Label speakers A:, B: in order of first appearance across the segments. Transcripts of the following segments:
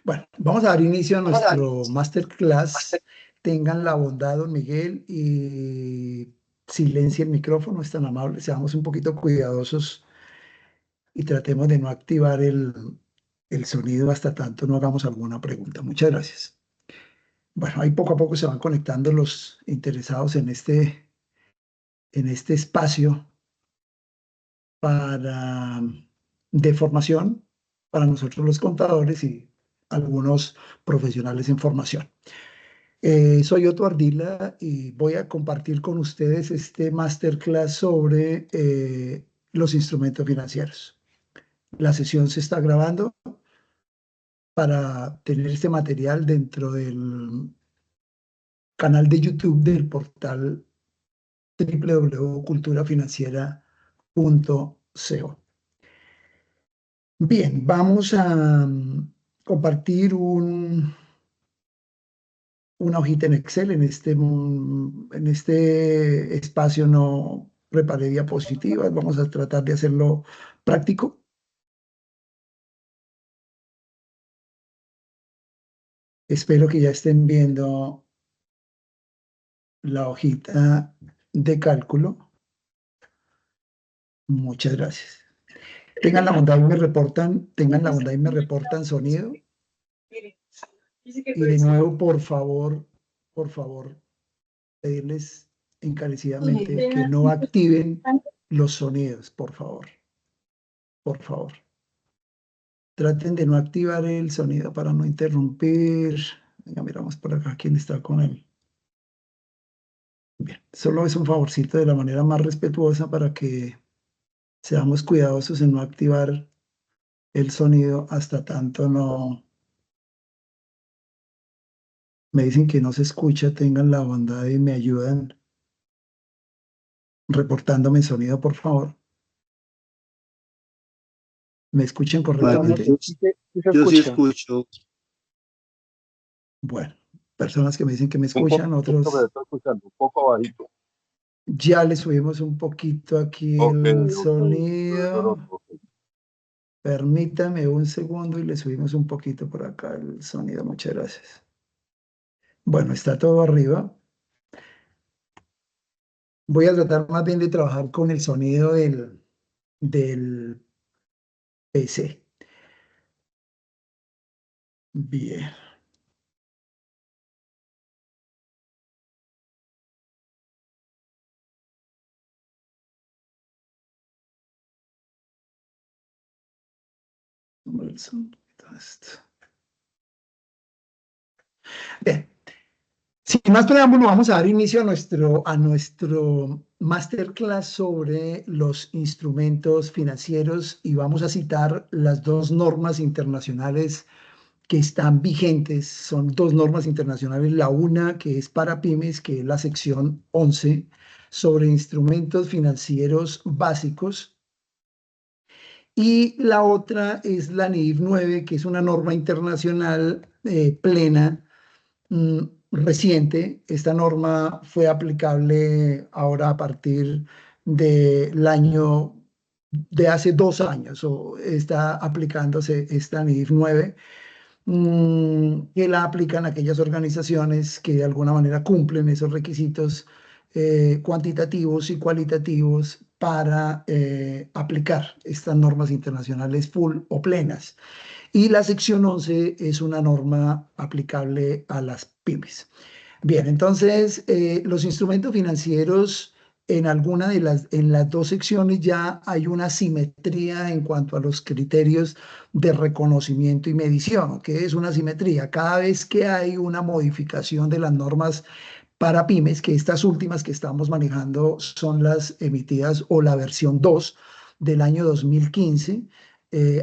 A: Bueno, vamos a dar inicio a nuestro masterclass. Tengan la bondad, don Miguel, y silencie el micrófono, es tan amable. Seamos un poquito cuidadosos y tratemos de no activar el sonido hasta tanto no hagamos alguna pregunta. Muchas gracias. Bueno, ahí poco a poco se van conectando los interesados en este espacio para, de formación para nosotros los contadores y algunos profesionales en formación. Soy Otto Ardila y voy a compartir con ustedes este masterclass sobre los instrumentos financieros. La sesión se está grabando para tener este material dentro del canal de YouTube del portal www.culturafinanciera.co. Bien, vamos a compartir una hojita en Excel. En este espacio no preparé diapositivas. Vamos a tratar de hacerlo práctico. Espero que ya estén viendo la hojita de cálculo. Muchas gracias. Tengan la bondad y me reportan sonido. Y de nuevo, por favor, pedirles encarecidamente que no activen los sonidos, por favor. Por favor. Traten de no activar el sonido para no interrumpir. Venga, miramos por acá quién está con él. Bien, solo es un favorcito de la manera más respetuosa para que seamos cuidadosos en no activar el sonido hasta tanto no me dicen que no se escucha, tengan la bondad y me ayudan reportándome el sonido, por favor. ¿Me escuchan
B: Vale,
A: correctamente?
C: Sí se
B: yo sí
C: escucha.
B: escucho.
A: Bueno, personas que me dicen que me
C: Un
A: escuchan,
C: poquito me
A: otros
C: estoy escuchando, un poco bajito.
A: ya le subimos un poquito aquí
C: Ok,
A: el
C: ok.
A: sonido. Permítame un segundo y le subimos un poquito por acá el sonido. Muchas gracias. Bueno, está todo arriba. Voy a tratar más bien de trabajar con el sonido del PC. Bien. Bien. Sin más preámbulo, vamos a dar inicio a nuestro masterclass sobre los instrumentos financieros y vamos a citar las dos normas internacionales que están vigentes. Son dos normas internacionales. La una que es para pymes, que es la sección 11 sobre instrumentos financieros básicos. Y la otra es la NIF 9, que es una norma internacional plena mm, reciente. Esta norma fue aplicable ahora a partir del año de hace 2 años, o está aplicándose esta NIF 9, que la aplican aquellas organizaciones que de alguna manera cumplen esos requisitos cuantitativos y cualitativos para aplicar estas normas internacionales full o plenas. Y la sección 11 es una norma aplicable a las pymes. Bien, entonces los instrumentos financieros en las dos secciones ya hay una simetría en cuanto a los criterios de reconocimiento y medición. ¿Qué es una simetría? Cada vez que hay una modificación de las normas para pymes, que estas últimas que estamos manejando son las emitidas o la versión 2 del año 2015.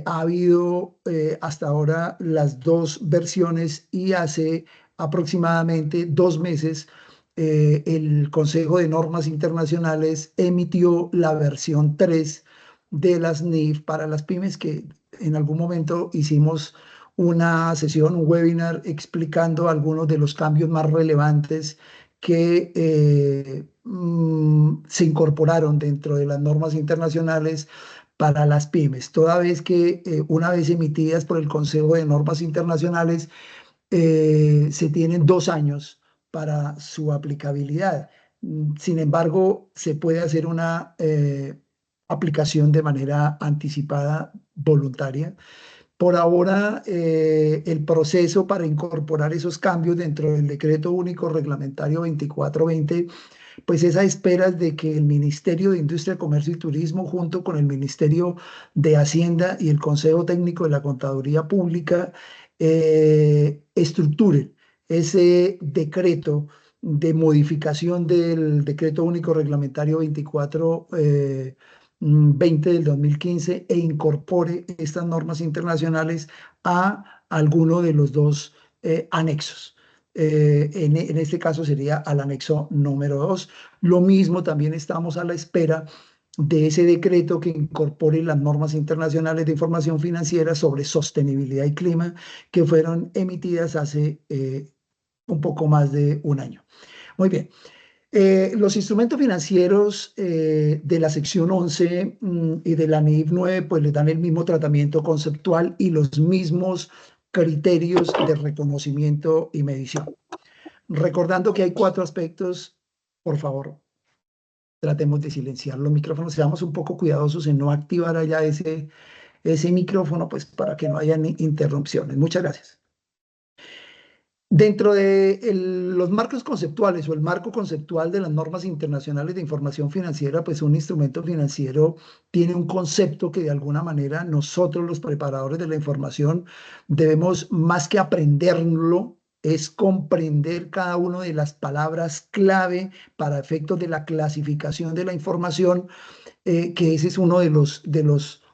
A: Ha habido hasta ahora las dos versiones y hace aproximadamente 2 meses el Consejo de Normas Internacionales emitió la versión 3 de las NIF para las pymes, que en algún momento hicimos una sesión, un webinar explicando algunos de los cambios más relevantes que se incorporaron dentro de las normas internacionales para las pymes, toda vez que una vez emitidas por el Consejo de Normas Internacionales, se tienen 2 años para su aplicabilidad. Sin embargo, se puede hacer una aplicación de manera anticipada, voluntaria. Por ahora, el proceso para incorporar esos cambios dentro del Decreto Único Reglamentario 2420, pues es a esperas de que el Ministerio de Industria, Comercio y Turismo, junto con el Ministerio de Hacienda y el Consejo Técnico de la Contaduría Pública, estructuren ese decreto de modificación del Decreto Único Reglamentario 2420 del 2015 e incorpore estas normas internacionales a alguno de los dos anexos. En este caso sería al anexo número 2. Lo mismo, también estamos a la espera de ese decreto que incorpore las normas internacionales de información financiera sobre sostenibilidad y clima, que fueron emitidas hace un poco más de un año. Muy bien. Los instrumentos financieros de la sección 11 y de la NIF 9 pues le dan el mismo tratamiento conceptual y los mismos criterios de reconocimiento y medición. Recordando que hay 4 aspectos, por favor, tratemos de silenciar los micrófonos, seamos un poco cuidadosos en no activar allá ese micrófono, pues para que no haya interrupciones. Muchas gracias. Dentro de los marcos conceptuales o el marco conceptual de las normas internacionales de información financiera, pues un instrumento financiero tiene un concepto que de alguna manera nosotros los preparadores de la información debemos más que aprenderlo, es comprender cada una de las palabras clave para efectos de la clasificación de la información, que ese es uno de los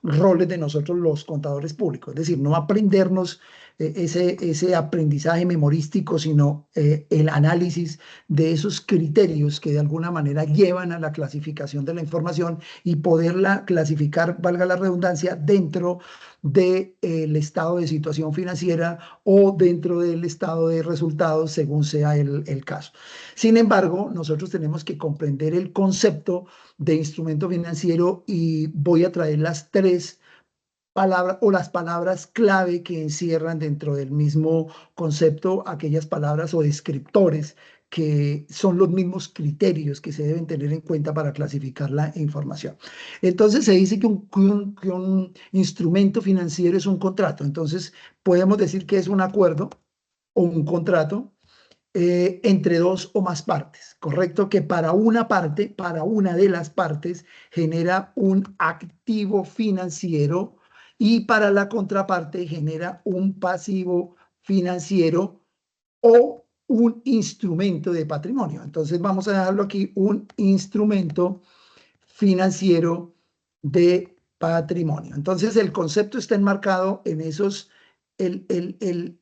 A: roles de nosotros los contadores públicos, es decir, no aprendernos ese aprendizaje memorístico, sino el análisis de esos criterios que de alguna manera llevan a la clasificación de la información y poderla clasificar, valga la redundancia, dentro del estado de situación financiera o dentro del estado de resultados, según sea el caso. Sin embargo, nosotros tenemos que comprender el concepto de instrumento financiero y voy a traer las 3 palabras o las palabras clave que encierran dentro del mismo concepto aquellas palabras o descriptores que son los mismos criterios que se deben tener en cuenta para clasificar la información. Entonces se dice que un instrumento financiero es un contrato. Entonces podemos decir que es un acuerdo o un contrato entre 2 o más partes, ¿correcto? Que para una parte, para una de las partes, genera un activo financiero y para la contraparte genera un pasivo financiero o un instrumento de patrimonio. Entonces vamos a dejarlo aquí, un instrumento financiero de patrimonio. Entonces el concepto está enmarcado en el, el, el,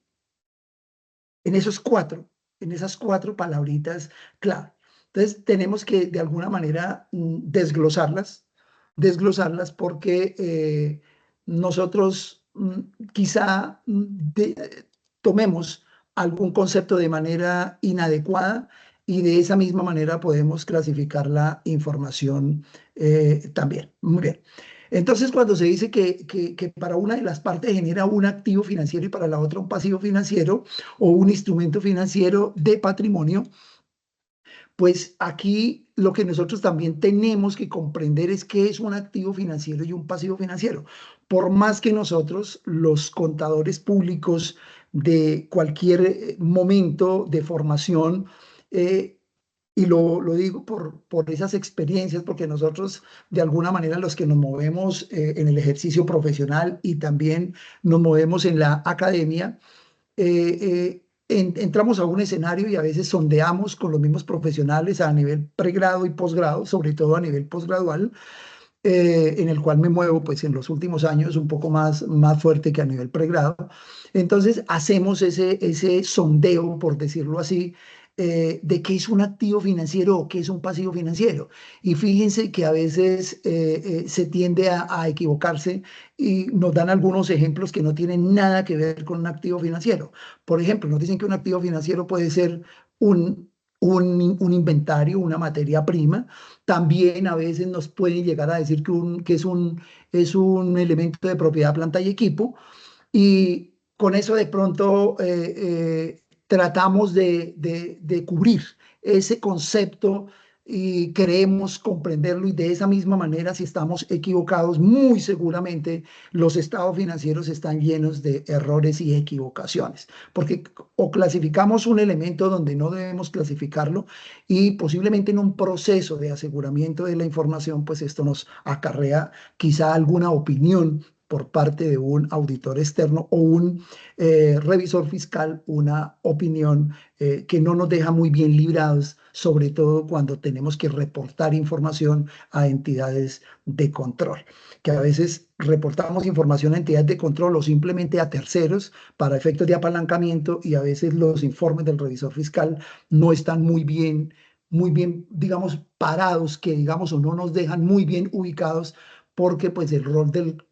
A: en esos cuatro, en esas 4 palabritas clave. Entonces, tenemos que de alguna manera desglosarlas porque nosotros quizá tomemos algún concepto de manera inadecuada y de esa misma manera podemos clasificar la información también. Muy bien. Entonces, cuando se dice que para una de las partes genera un activo financiero y para la otra un pasivo financiero o un instrumento financiero de patrimonio, pues aquí lo que nosotros también tenemos que comprender es qué es un activo financiero y un pasivo financiero. Por más que nosotros, los contadores públicos de cualquier momento de formación, y lo digo por esas experiencias, porque nosotros, de alguna manera, los que nos movemos en el ejercicio profesional y también nos movemos en la academia, entramos a un escenario y a veces sondeamos con los mismos profesionales a nivel pregrado y posgrado, sobre todo a nivel posgradual, en el cual me muevo pues en los últimos años un poco más fuerte que a nivel pregrado. Entonces hacemos ese sondeo, por decirlo así, de qué es un activo financiero o qué es un pasivo financiero. Y fíjense que a veces se tiende a equivocarse y nos dan algunos ejemplos que no tienen nada que ver con un activo financiero. Por ejemplo, nos dicen que un activo financiero puede ser un un inventario, una materia prima. También a veces nos pueden llegar a decir que es un elemento de propiedad, planta y equipo. Y con eso de pronto tratamos de cubrir ese concepto y queremos comprenderlo, y de esa misma manera, si estamos equivocados, muy seguramente los estados financieros están llenos de errores y equivocaciones, porque o clasificamos un elemento donde no debemos clasificarlo, y posiblemente en un proceso de aseguramiento de la información, pues esto nos acarrea quizá alguna opinión por parte de un auditor externo o un revisor fiscal, una opinión que no nos deja muy bien librados, sobre todo cuando tenemos que reportar información a entidades de control, que a veces reportamos información a entidades de control o simplemente a terceros para efectos de apalancamiento, y a veces los informes del revisor fiscal no están muy bien, digamos, parados, que digamos, o no nos dejan muy bien ubicados, porque pues el rol del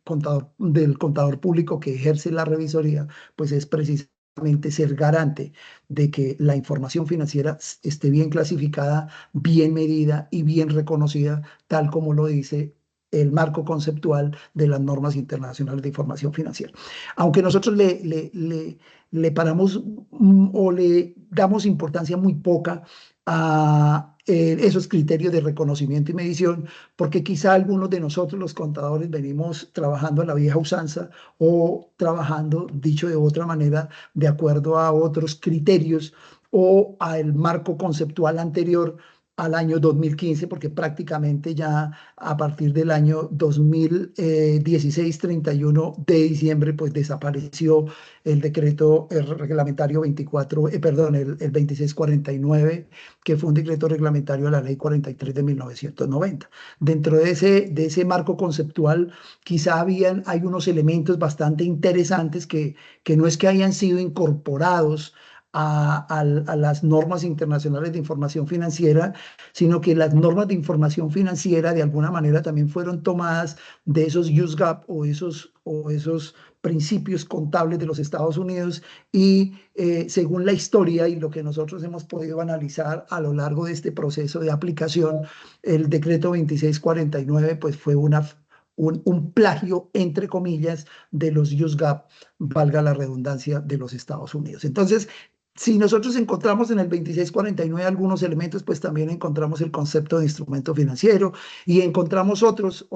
A: contador público que ejerce la revisoría, pues es precisamente ser garante de que la información financiera esté bien clasificada, bien medida y bien reconocida, tal como lo dice el marco conceptual de las normas internacionales de información financiera. Aunque nosotros le paramos o le damos importancia muy poca a esos criterios de reconocimiento y medición, porque quizá algunos de nosotros, los contadores, venimos trabajando a la vieja usanza, o trabajando, dicho de otra manera, de acuerdo a otros criterios o al marco conceptual anterior al año 2015, porque prácticamente ya a partir del año 2016, 31 de diciembre, pues desapareció el decreto reglamentario 24, perdón, el 2649, que fue un decreto reglamentario de la ley 43 de 1990. Dentro de ese marco conceptual, quizá hay unos elementos bastante interesantes que no es que hayan sido incorporados a las normas internacionales de información financiera, sino que las normas de información financiera de alguna manera también fueron tomadas de esos USGAP o esos principios contables de los Estados Unidos, y según la historia y lo que nosotros hemos podido analizar a lo largo de este proceso de aplicación, el decreto 2649 pues fue un plagio, entre comillas, de los USGAP, valga la redundancia, de los Estados Unidos. Entonces, si nosotros encontramos en el 2649 algunos elementos, pues también encontramos el concepto de instrumento financiero, y encontramos otros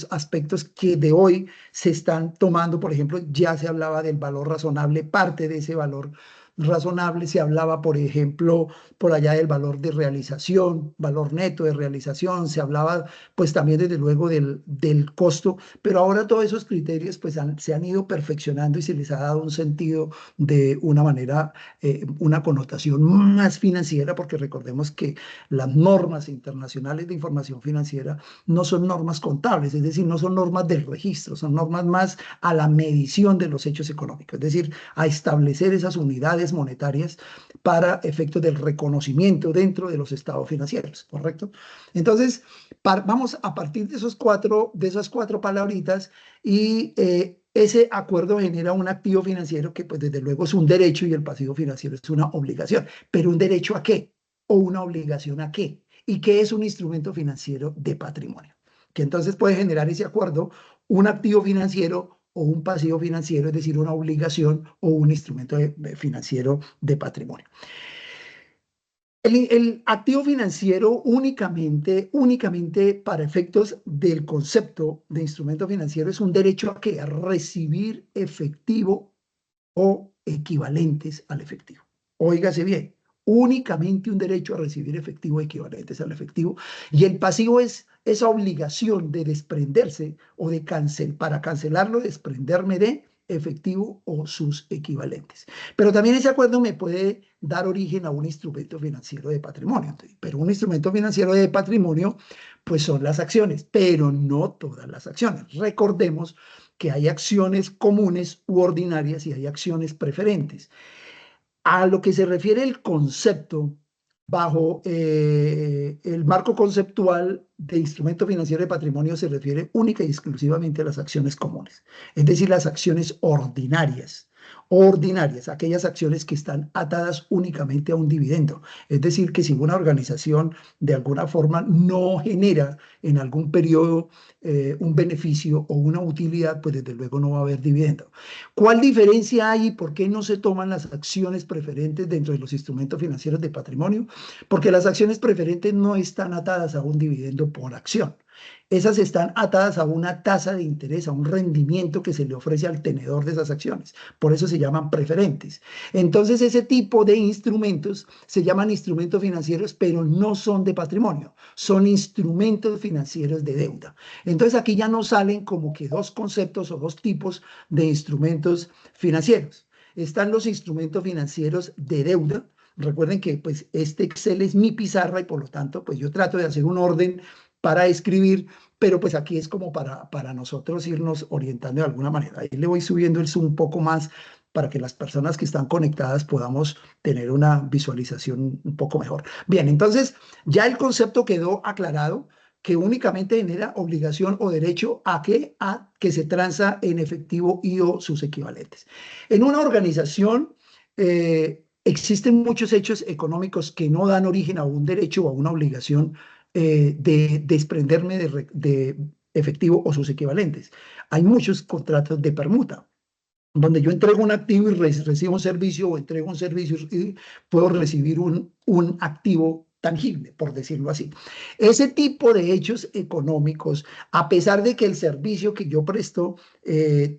A: aspectos que de hoy se están tomando. Por ejemplo, ya se hablaba del valor razonable, parte de ese valor razonable se hablaba, por ejemplo, por allá del valor de realización, valor neto de realización, se hablaba pues también desde luego del costo, pero ahora todos esos criterios pues se han ido perfeccionando y se les ha dado un sentido de una manera, una connotación más financiera, porque recordemos que las normas internacionales de información financiera no son normas contables, es decir, no son normas del registro, son normas más a la medición de los hechos económicos, es decir, a establecer esas unidades monetarias para efectos del reconocimiento dentro de los estados financieros, ¿correcto? Entonces, vamos a partir de esas cuatro palabritas, y ese acuerdo genera un activo financiero que pues desde luego es un derecho, y el pasivo financiero es una obligación. ¿Pero un derecho a qué? ¿O una obligación a qué? ¿Y qué es un instrumento financiero de patrimonio? Que entonces puede generar ese acuerdo un activo financiero o un pasivo financiero, es decir, una obligación o un instrumento financiero de patrimonio. El activo financiero únicamente para efectos del concepto de instrumento financiero es un derecho a, ¿qué? A recibir efectivo o equivalentes al efectivo. Óigase bien, únicamente un derecho a recibir efectivo equivalentes al efectivo, y el pasivo es esa obligación de desprenderse o de para cancelarlo, desprenderme de efectivo o sus equivalentes. Pero también ese acuerdo me puede dar origen a un instrumento financiero de patrimonio. Pero un instrumento financiero de patrimonio, pues son las acciones, pero no todas las acciones. Recordemos que hay acciones comunes u ordinarias y hay acciones preferentes. A lo que se refiere el concepto bajo el marco conceptual de instrumento financiero de patrimonio, se refiere única y exclusivamente a las acciones comunes, es decir, las acciones ordinarias ordinarias, aquellas acciones que están atadas únicamente a un dividendo. Es decir, que si una organización de alguna forma no genera en algún periodo un beneficio o una utilidad, pues desde luego no va a haber dividendo. ¿Cuál diferencia hay y por qué no se toman las acciones preferentes dentro de los instrumentos financieros de patrimonio? Porque las acciones preferentes no están atadas a un dividendo por acción. Esas están atadas a una tasa de interés, a un rendimiento que se le ofrece al tenedor de esas acciones. Por eso se llaman preferentes. Entonces, ese tipo de instrumentos se llaman instrumentos financieros, pero no son de patrimonio, son instrumentos financieros de deuda. Entonces, aquí ya no salen como que dos conceptos o dos tipos de instrumentos financieros. Están los instrumentos financieros de deuda. Recuerden que pues este Excel es mi pizarra y por lo tanto pues yo trato de hacer un orden para escribir, pero pues aquí es como para nosotros irnos orientando de alguna manera. Ahí le voy subiendo el zoom un poco más para que las personas que están conectadas podamos tener una visualización un poco mejor. Bien, entonces ya el concepto quedó aclarado que únicamente genera obligación o derecho a que se transa en efectivo y o sus equivalentes. En una organización existen muchos hechos económicos que no dan origen a un derecho o a una obligación de desprenderme de efectivo o sus equivalentes. Hay muchos contratos de permuta donde yo entrego un activo y recibo un servicio o entrego un servicio y puedo recibir un activo tangible, por decirlo así. Ese tipo de hechos económicos, a pesar de que el servicio que yo presto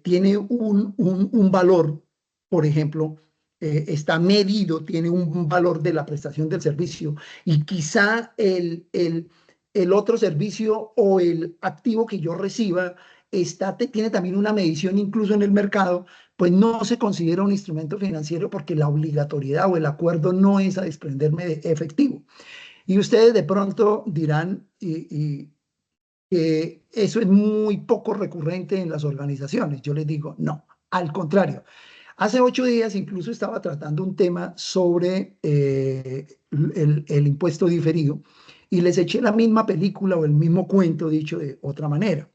A: tiene un valor, por ejemplo, está medido, tiene un valor de la prestación del servicio y quizá el otro servicio o el activo que yo reciba tiene también una medición incluso en el mercado, pues no se considera un instrumento financiero porque la obligatoriedad o el acuerdo no es a desprenderme de efectivo. Y ustedes de pronto dirán que eso es muy poco recurrente en las organizaciones. Yo les digo, no, al contrario. Hace 8 días incluso estaba tratando un tema sobre el impuesto diferido y les eché la misma película o el mismo cuento dicho de otra manera.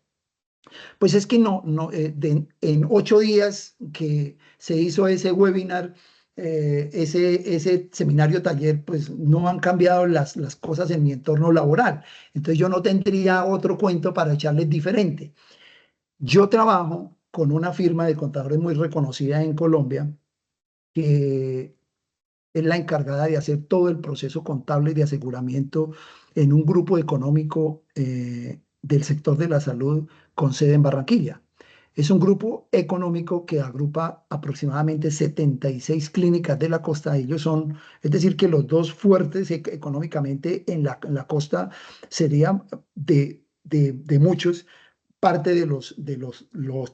A: Pues es que en 8 días que se hizo ese webinar, ese seminario taller, pues no han cambiado las cosas en mi entorno laboral. Entonces yo no tendría otro cuento para echarles diferente. Yo trabajo con una firma de contadores muy reconocida en Colombia, que es la encargada de hacer todo el proceso contable de aseguramiento en un grupo económico del sector de la salud con sede en Barranquilla. Es un grupo económico que agrupa aproximadamente 76 clínicas de la costa. Ellos son, es decir, que los dos fuertes económicamente en la costa serían de muchos parte de los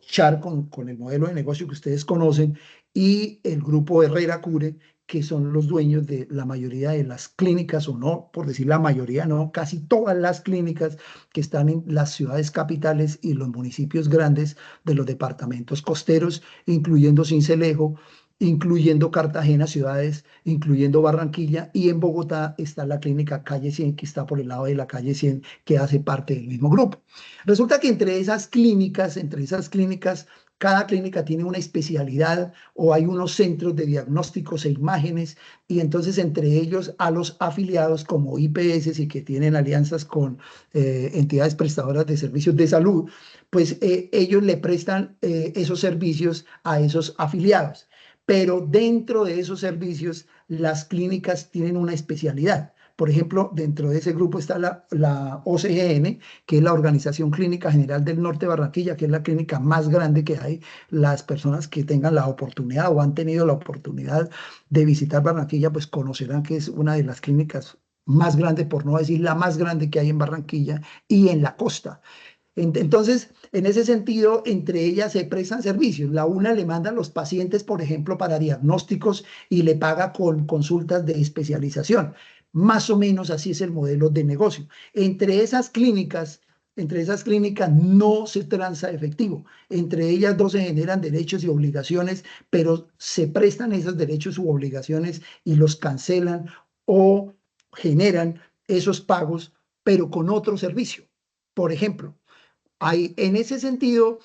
A: CHAR con el modelo de negocio que ustedes conocen y el grupo Herrera Cure, que son los dueños de la mayoría de las clínicas, o no, por decir la mayoría, no, casi todas las clínicas que están en las ciudades capitales y los municipios grandes de los departamentos costeros, incluyendo Sincelejo, incluyendo Cartagena, ciudades, incluyendo Barranquilla, y en Bogotá está la clínica Calle 100, que está por el lado de la Calle 100, que hace parte del mismo grupo. Resulta que entre esas clínicas, cada clínica tiene una especialidad o hay unos centros de diagnósticos e imágenes y entonces entre ellos a los afiliados como IPS y que tienen alianzas con entidades prestadoras de servicios de salud, pues ellos le prestan esos servicios a esos afiliados. Pero dentro de esos servicios, las clínicas tienen una especialidad. Por ejemplo, dentro de ese grupo está la OCGN, que es la Organización Clínica General del Norte de Barranquilla, que es la clínica más grande que hay. Las personas que tengan la oportunidad o han tenido la oportunidad de visitar Barranquilla, pues conocerán que es una de las clínicas más grandes, por no decir la más grande que hay en Barranquilla y en la costa. Entonces, en ese sentido, entre ellas se prestan servicios. La una le manda a los pacientes, por ejemplo, para diagnósticos y le paga con consultas de especialización. Más o menos así es el modelo de negocio. Entre esas clínicas no se transa efectivo. Entre ellas dos se generan derechos y obligaciones, pero se prestan esos derechos u obligaciones y los cancelan o generan esos pagos, pero con otro servicio. Por ejemplo, en ese sentido,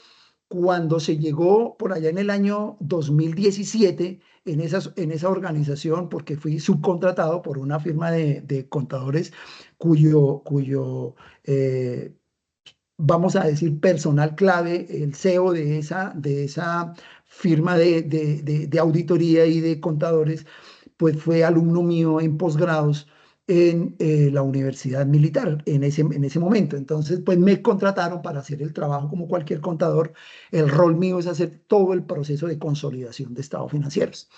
A: cuando se llegó por allá en el año 2017 en esa organización, porque fui subcontratado por una firma de contadores cuyo eh, vamos a decir, personal clave, el CEO de esa firma de auditoría y de contadores, pues fue alumno mío en posgrados en la Universidad Militar en ese momento. Entonces, pues me contrataron para hacer el trabajo como cualquier contador. El rol mío es hacer todo el proceso de consolidación de estados financieros.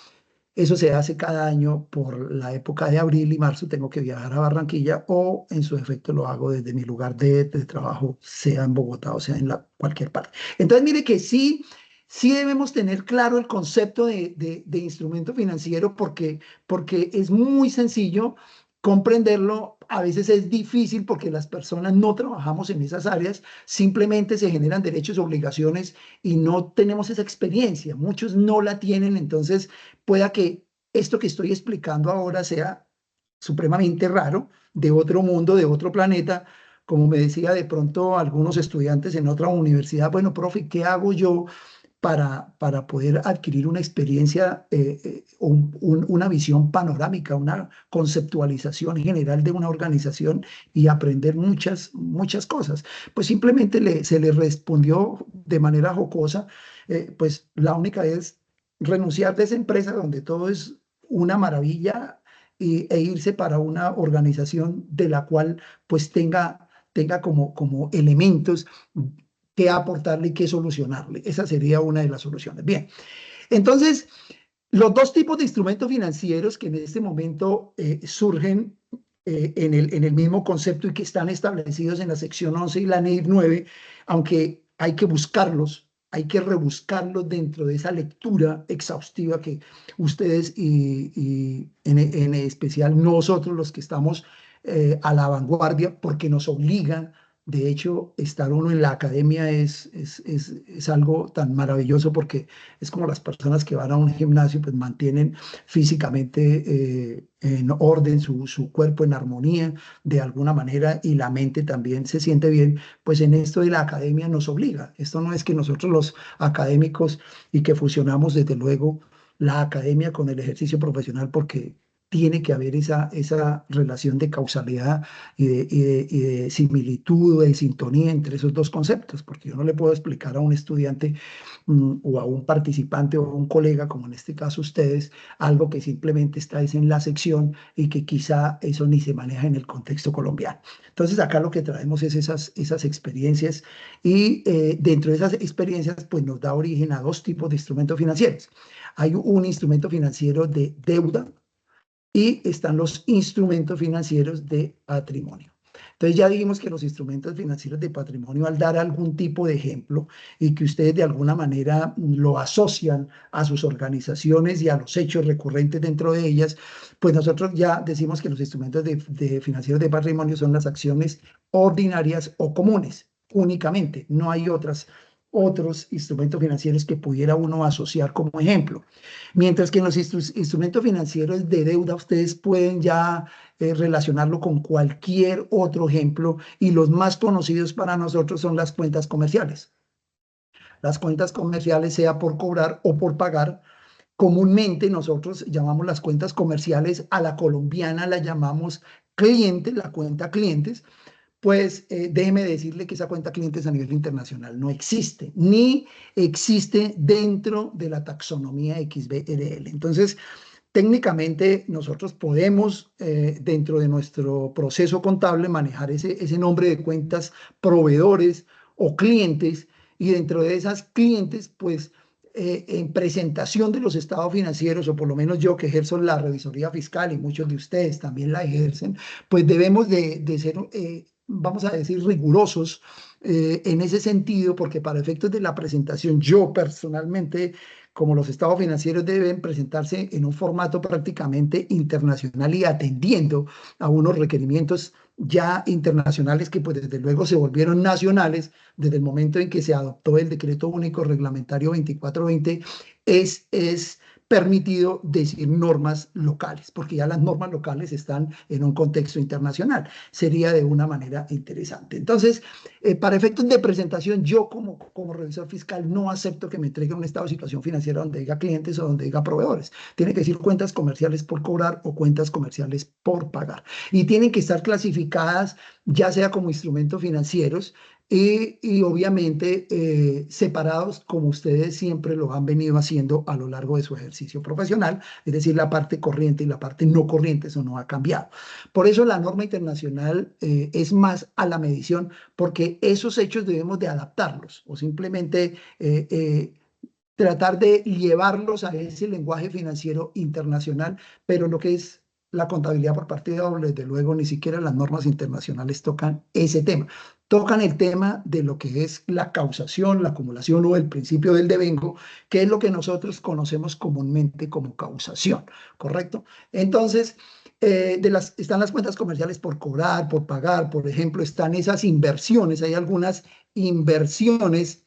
A: Eso se hace cada año por la época de abril y marzo. Tengo que viajar a Barranquilla o en su efecto lo hago desde mi lugar de trabajo, sea en Bogotá o sea en cualquier parte. Entonces, mire que sí, sí debemos tener claro el concepto de instrumento financiero porque es muy sencillo comprenderlo. A veces es difícil porque las personas no trabajamos en esas áreas, simplemente se generan derechos y obligaciones y no tenemos esa experiencia. Muchos no la tienen, entonces pueda que esto que estoy explicando ahora sea supremamente raro, de otro mundo, de otro planeta. Como me decía de pronto algunos estudiantes en otra universidad, bueno, profe, ¿qué hago yo para poder adquirir una experiencia, una visión panorámica, una conceptualización general de una organización y aprender muchas cosas? Pues simplemente se le respondió de manera jocosa, pues la única es renunciar de esa empresa donde todo es una maravilla e irse para una organización de la cual pues tenga como elementos que aportarle y que solucionarle. Esa sería una de las soluciones. Bien, entonces, los dos tipos de instrumentos financieros que en este momento surgen en el mismo concepto y que están establecidos en la sección 11 y la NEIF 9, aunque hay que buscarlos, hay que rebuscarlos dentro de esa lectura exhaustiva que ustedes y en especial nosotros los que estamos a la vanguardia, porque nos obligan. De hecho, estar uno en la academia es algo tan maravilloso porque es como las personas que van a un gimnasio, pues mantienen físicamente en orden su cuerpo en armonía de alguna manera y la mente también se siente bien. Pues en esto de la academia nos obliga. Esto no es que nosotros los académicos y que fusionamos desde luego la academia con el ejercicio profesional porque tiene que haber esa relación de causalidad y de similitud, de sintonía entre esos dos conceptos, porque yo no le puedo explicar a un estudiante o a un participante o a un colega, como en este caso ustedes, algo que simplemente está es en la sección y que quizá eso ni se maneja en el contexto colombiano. Entonces acá lo que traemos es esas experiencias y dentro de esas experiencias pues nos da origen a dos tipos de instrumentos financieros. Hay un instrumento financiero de deuda y están los instrumentos financieros de patrimonio. Entonces ya dijimos que los instrumentos financieros de patrimonio, al dar algún tipo de ejemplo y que ustedes de alguna manera lo asocian a sus organizaciones y a los hechos recurrentes dentro de ellas, pues nosotros ya decimos que los instrumentos de financieros de patrimonio son las acciones ordinarias o comunes únicamente, no hay otros instrumentos financieros que pudiera uno asociar como ejemplo. Mientras que en los instrumentos financieros de deuda ustedes pueden ya relacionarlo con cualquier otro ejemplo y los más conocidos para nosotros son las cuentas comerciales. Las cuentas comerciales, sea por cobrar o por pagar, comúnmente nosotros llamamos las cuentas comerciales, a la colombiana la llamamos cliente, la cuenta clientes. Pues déjeme decirle que esa cuenta clientes a nivel internacional no existe, ni existe dentro de la taxonomía XBRL. Entonces, técnicamente nosotros podemos, dentro de nuestro proceso contable, manejar ese nombre de cuentas proveedores o clientes, y dentro de esas clientes, pues en presentación de los estados financieros, o por lo menos yo que ejerzo la revisoría fiscal y muchos de ustedes también la ejercen, pues debemos de ser, vamos a decir, rigurosos en ese sentido, porque para efectos de la presentación, yo personalmente, como los estados financieros deben presentarse en un formato prácticamente internacional y atendiendo a unos requerimientos ya internacionales que pues desde luego se volvieron nacionales desde el momento en que se adoptó el decreto único reglamentario 2420, es permitido decir normas locales, porque ya las normas locales están en un contexto internacional. Sería de una manera interesante. Entonces, para efectos de presentación, yo como revisor fiscal no acepto que me entregue un estado de situación financiera donde diga clientes o donde diga proveedores. Tiene que decir cuentas comerciales por cobrar o cuentas comerciales por pagar. Y tienen que estar clasificadas ya sea como instrumentos financieros y obviamente separados como ustedes siempre lo han venido haciendo a lo largo de su ejercicio profesional, es decir, la parte corriente y la parte no corriente, eso no ha cambiado. Por eso la norma internacional es más a la medición, porque esos hechos debemos de adaptarlos o simplemente tratar de llevarlos a ese lenguaje financiero internacional, pero lo que es la contabilidad por partida doble, desde luego, ni siquiera las normas internacionales tocan ese tema. Tocan el tema de lo que es la causación, la acumulación o el principio del devengo, que es lo que nosotros conocemos comúnmente como causación, ¿correcto? Entonces, están las cuentas comerciales por cobrar, por pagar, por ejemplo, están esas inversiones, hay algunas inversiones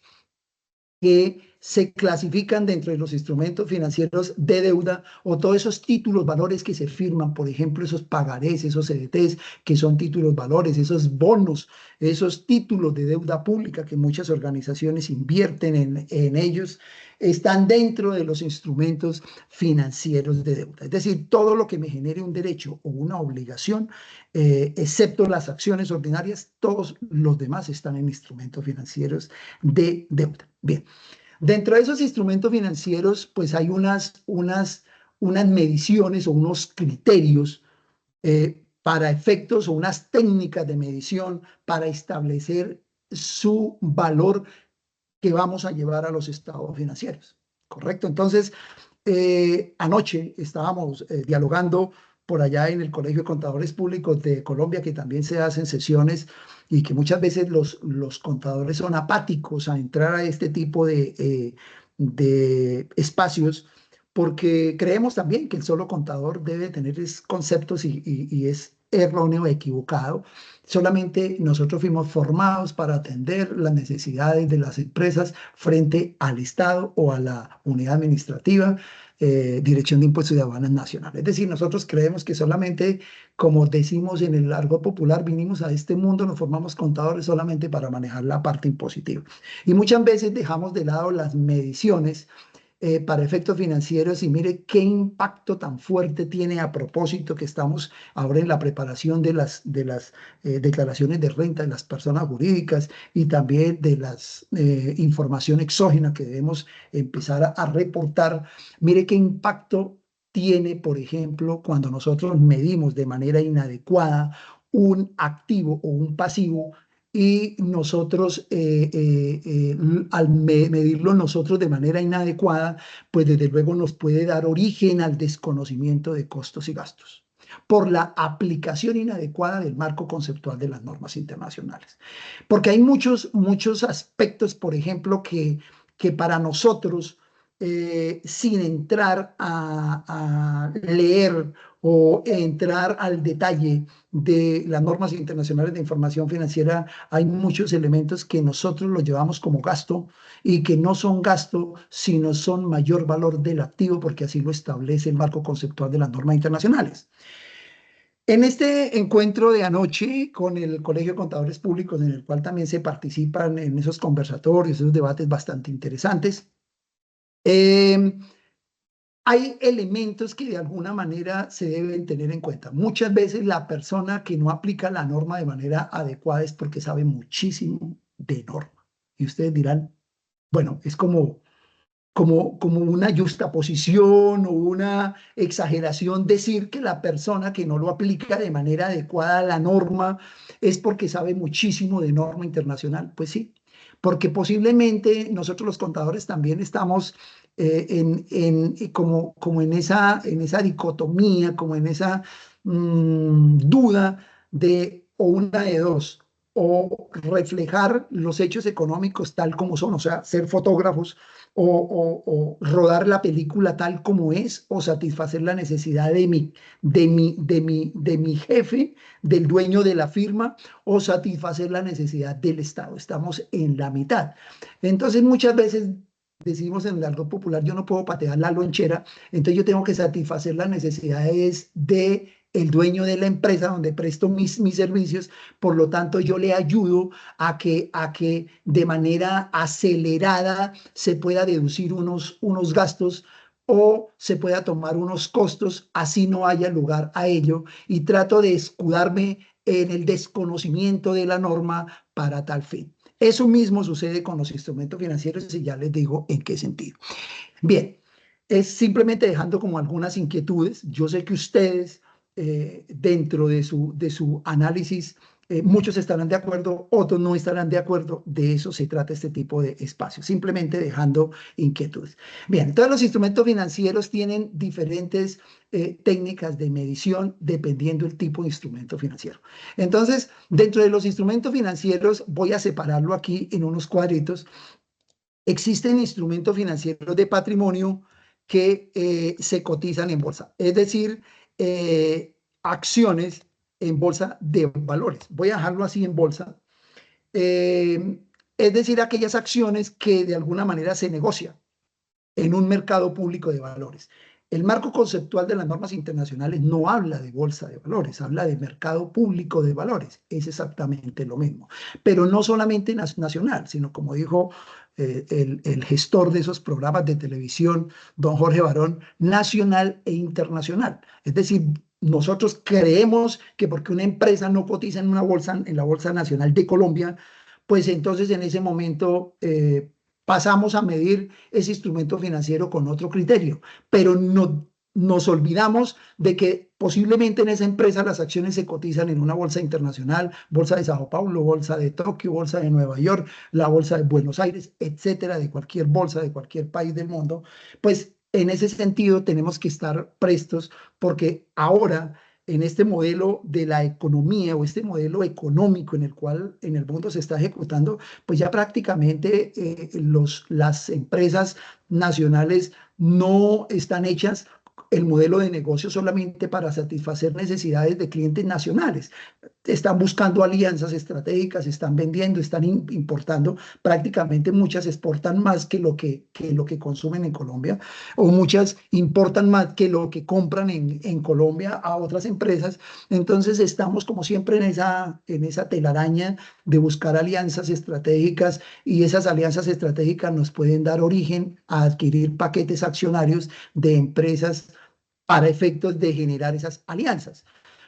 A: que se clasifican dentro de los instrumentos financieros de deuda o todos esos títulos valores que se firman, por ejemplo, esos pagarés, esos CDTs, que son títulos valores, esos bonos, esos títulos de deuda pública que muchas organizaciones invierten en ellos, están dentro de los instrumentos financieros de deuda. Es decir, todo lo que me genere un derecho o una obligación, excepto las acciones ordinarias, todos los demás están en instrumentos financieros de deuda. Bien, dentro de esos instrumentos financieros, pues hay unas mediciones o unos criterios para efectos o unas técnicas de medición para establecer su valor que vamos a llevar a los estados financieros. ¿Correcto? Entonces, anoche estábamos dialogando por allá en el Colegio de Contadores Públicos de Colombia, que también se hacen sesiones y que muchas veces los contadores son apáticos a entrar a este tipo de espacios, porque creemos también que el solo contador debe tener conceptos y es erróneo, equivocado. Solamente nosotros fuimos formados para atender las necesidades de las empresas frente al Estado o a la unidad administrativa, Dirección de Impuestos y Aduanas Nacional. Es decir, nosotros creemos que solamente, como decimos en el argot popular, vinimos a este mundo, nos formamos contadores solamente para manejar la parte impositiva. Y muchas veces dejamos de lado las mediciones para efectos financieros y mire qué impacto tan fuerte tiene a propósito que estamos ahora en la preparación de las declaraciones de renta de las personas jurídicas y también de las información exógena que debemos empezar a reportar. Mire qué impacto tiene, por ejemplo, cuando nosotros medimos de manera inadecuada un activo o un pasivo y nosotros, al medirlo nosotros de manera inadecuada, pues desde luego nos puede dar origen al desconocimiento de costos y gastos por la aplicación inadecuada del marco conceptual de las normas internacionales. Porque hay muchos aspectos, por ejemplo, que para nosotros, sin entrar a leer o entrar al detalle de las normas internacionales de información financiera, hay muchos elementos que nosotros los llevamos como gasto y que no son gasto, sino son mayor valor del activo, porque así lo establece el marco conceptual de las normas internacionales. En este encuentro de anoche con el Colegio de Contadores Públicos, en el cual también se participan en esos conversatorios, esos debates bastante interesantes, eh, hay elementos que de alguna manera se deben tener en cuenta. Muchas veces la persona que no aplica la norma de manera adecuada es porque sabe muchísimo de norma. Y ustedes dirán, bueno, es como una justaposición o una exageración decir que la persona que no lo aplica de manera adecuada a la norma es porque sabe muchísimo de norma internacional. Pues sí, porque posiblemente nosotros los contadores también estamos como en esa dicotomía, como en esa duda de o una de dos, o reflejar los hechos económicos tal como son, o sea, ser fotógrafos o rodar la película tal como es, o satisfacer la necesidad de mi jefe, del dueño de la firma, o satisfacer la necesidad del Estado. Estamos en la mitad. Entonces, muchas veces decimos en el argot popular, yo no puedo patear la lonchera, entonces yo tengo que satisfacer las necesidades de el dueño de la empresa donde presto mis servicios, por lo tanto yo le ayudo a que de manera acelerada se pueda deducir unos gastos o se pueda tomar unos costos, así no haya lugar a ello, y trato de escudarme en el desconocimiento de la norma para tal fin. Eso mismo sucede con los instrumentos financieros y ya les digo en qué sentido. Bien, es simplemente dejando como algunas inquietudes. Yo sé que ustedes, dentro de su análisis, muchos estarán de acuerdo, otros no estarán de acuerdo. De eso se trata este tipo de espacios, simplemente dejando inquietudes. Bien, todos los instrumentos financieros tienen diferentes técnicas de medición dependiendo del tipo de instrumento financiero. Entonces, dentro de los instrumentos financieros, voy a separarlo aquí en unos cuadritos. Existen instrumentos financieros de patrimonio que se cotizan en bolsa, es decir, acciones en bolsa de valores. Voy a dejarlo así en bolsa. Eh, es decir, aquellas acciones que de alguna manera se negocian en un mercado público de valores. El marco conceptual de las normas internacionales no habla de bolsa de valores, habla de mercado público de valores. Es exactamente lo mismo. Pero no solamente nacional, sino como dijo el gestor de esos programas de televisión, don Jorge Barón, nacional e internacional. Es decir, nosotros creemos que porque una empresa no cotiza en una bolsa, en la Bolsa Nacional de Colombia, pues entonces en ese momento pasamos a medir ese instrumento financiero con otro criterio, pero no, nos olvidamos de que posiblemente en esa empresa las acciones se cotizan en una bolsa internacional, bolsa de Sao Paulo, bolsa de Tokio, bolsa de Nueva York, la bolsa de Buenos Aires, etcétera, de cualquier bolsa de cualquier país del mundo. Pues en ese sentido tenemos que estar prestos porque ahora en este modelo de la economía o este modelo económico en el cual en el mundo se está ejecutando, pues ya prácticamente las empresas nacionales no están hechas el modelo de negocio solamente para satisfacer necesidades de clientes nacionales. Están buscando alianzas estratégicas, están vendiendo, están importando, prácticamente muchas exportan más que lo que consumen en Colombia, o muchas importan más que lo que compran en Colombia a otras empresas. Entonces estamos como siempre en esa telaraña de buscar alianzas estratégicas, y esas alianzas estratégicas nos pueden dar origen a adquirir paquetes accionarios de empresas para efectos de generar esas alianzas.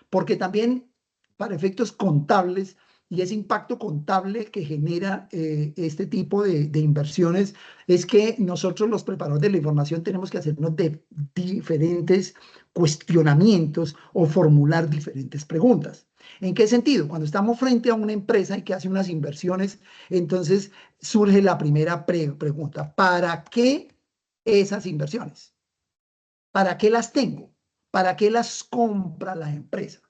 A: Porque también para efectos contables y ese impacto contable que genera este tipo de inversiones, es que nosotros los preparadores de la información tenemos que hacernos de diferentes cuestionamientos o formular diferentes preguntas. ¿En qué sentido? Cuando estamos frente a una empresa y que hace unas inversiones, entonces surge la primera pregunta: ¿para qué esas inversiones? ¿Para qué las tengo? ¿Para qué las compra la empresa?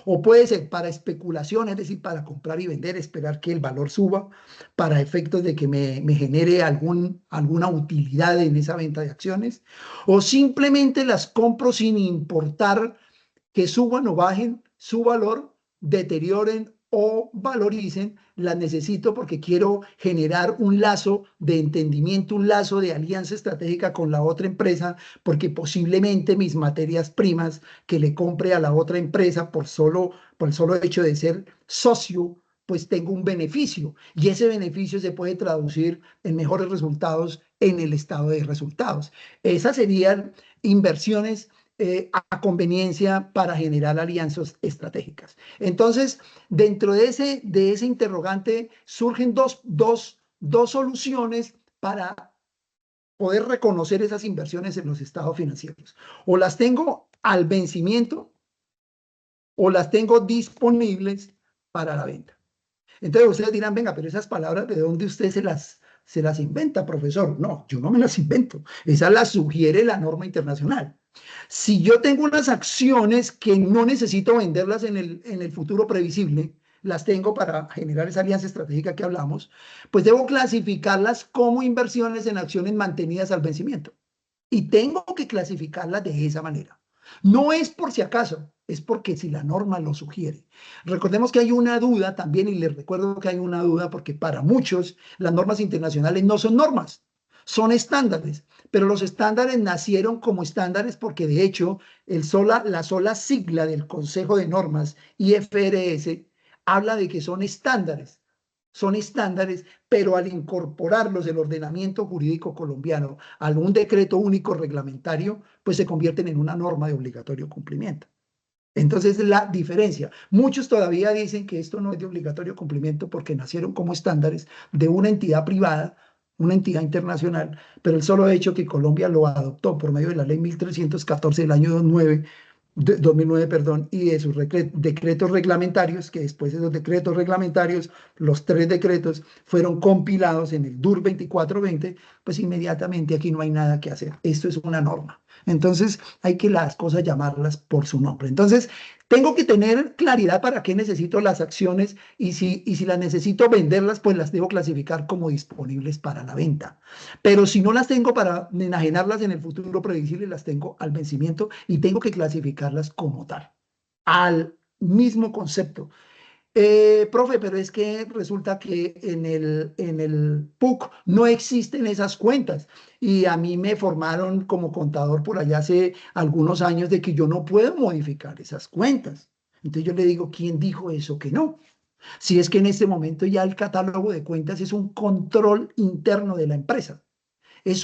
A: O puede ser para especulación, es decir, para comprar y vender, esperar que el valor suba para efectos de que me genere alguna utilidad en esa venta de acciones. O simplemente las compro sin importar que suban o bajen su valor, deterioren o valoricen, las necesito porque quiero generar un lazo de entendimiento, un lazo de alianza estratégica con la otra empresa, porque posiblemente mis materias primas que le compre a la otra empresa por el solo hecho de ser socio, pues tengo un beneficio, y ese beneficio se puede traducir en mejores resultados en el estado de resultados. Esas serían inversiones a conveniencia para generar alianzas estratégicas. Entonces, dentro de ese interrogante surgen dos soluciones para poder reconocer esas inversiones en los estados financieros. O las tengo al vencimiento o las tengo disponibles para la venta. Entonces ustedes dirán: venga, pero esas palabras, ¿de dónde usted se las inventa, profesor? No, yo no me las invento. Esas las sugiere la norma internacional. Si yo tengo unas acciones que no necesito venderlas en el futuro previsible, las tengo para generar esa alianza estratégica que hablamos, pues debo clasificarlas como inversiones en acciones mantenidas al vencimiento. Y tengo que clasificarlas de esa manera. No es por si acaso, es porque si la norma lo sugiere. Recordemos que hay una duda también, y les recuerdo que hay una duda porque para muchos las normas internacionales no son normas, son estándares, pero los estándares nacieron como estándares porque de hecho la sola sigla del Consejo de Normas, IFRS, habla de que son estándares, pero al incorporarlos el ordenamiento jurídico colombiano a un decreto único reglamentario, pues se convierten en una norma de obligatorio cumplimiento. Entonces, la diferencia. Muchos todavía dicen que esto no es de obligatorio cumplimiento porque nacieron como estándares de una entidad privada, una entidad internacional, pero el solo hecho que Colombia lo adoptó por medio de la ley 1314 del año 2009, perdón, y de sus decretos reglamentarios, que después de esos decretos reglamentarios, los 3 decretos fueron compilados en el DUR 2420, pues inmediatamente aquí no hay nada que hacer. Esto es una norma. Entonces hay que las cosas llamarlas por su nombre. Entonces tengo que tener claridad para qué necesito las acciones y si las necesito venderlas, pues las debo clasificar como disponibles para la venta. Pero si no las tengo para enajenarlas en el futuro previsible, las tengo al vencimiento y tengo que clasificarlas como tal, al mismo concepto. Profe, pero es que resulta que en el PUC no existen esas cuentas y a mí me formaron como contador por allá hace algunos años de que yo no puedo modificar esas cuentas. Entonces yo le digo, ¿quién dijo eso que no? Si es que en este momento ya el catálogo de cuentas es un control interno de la empresa. Es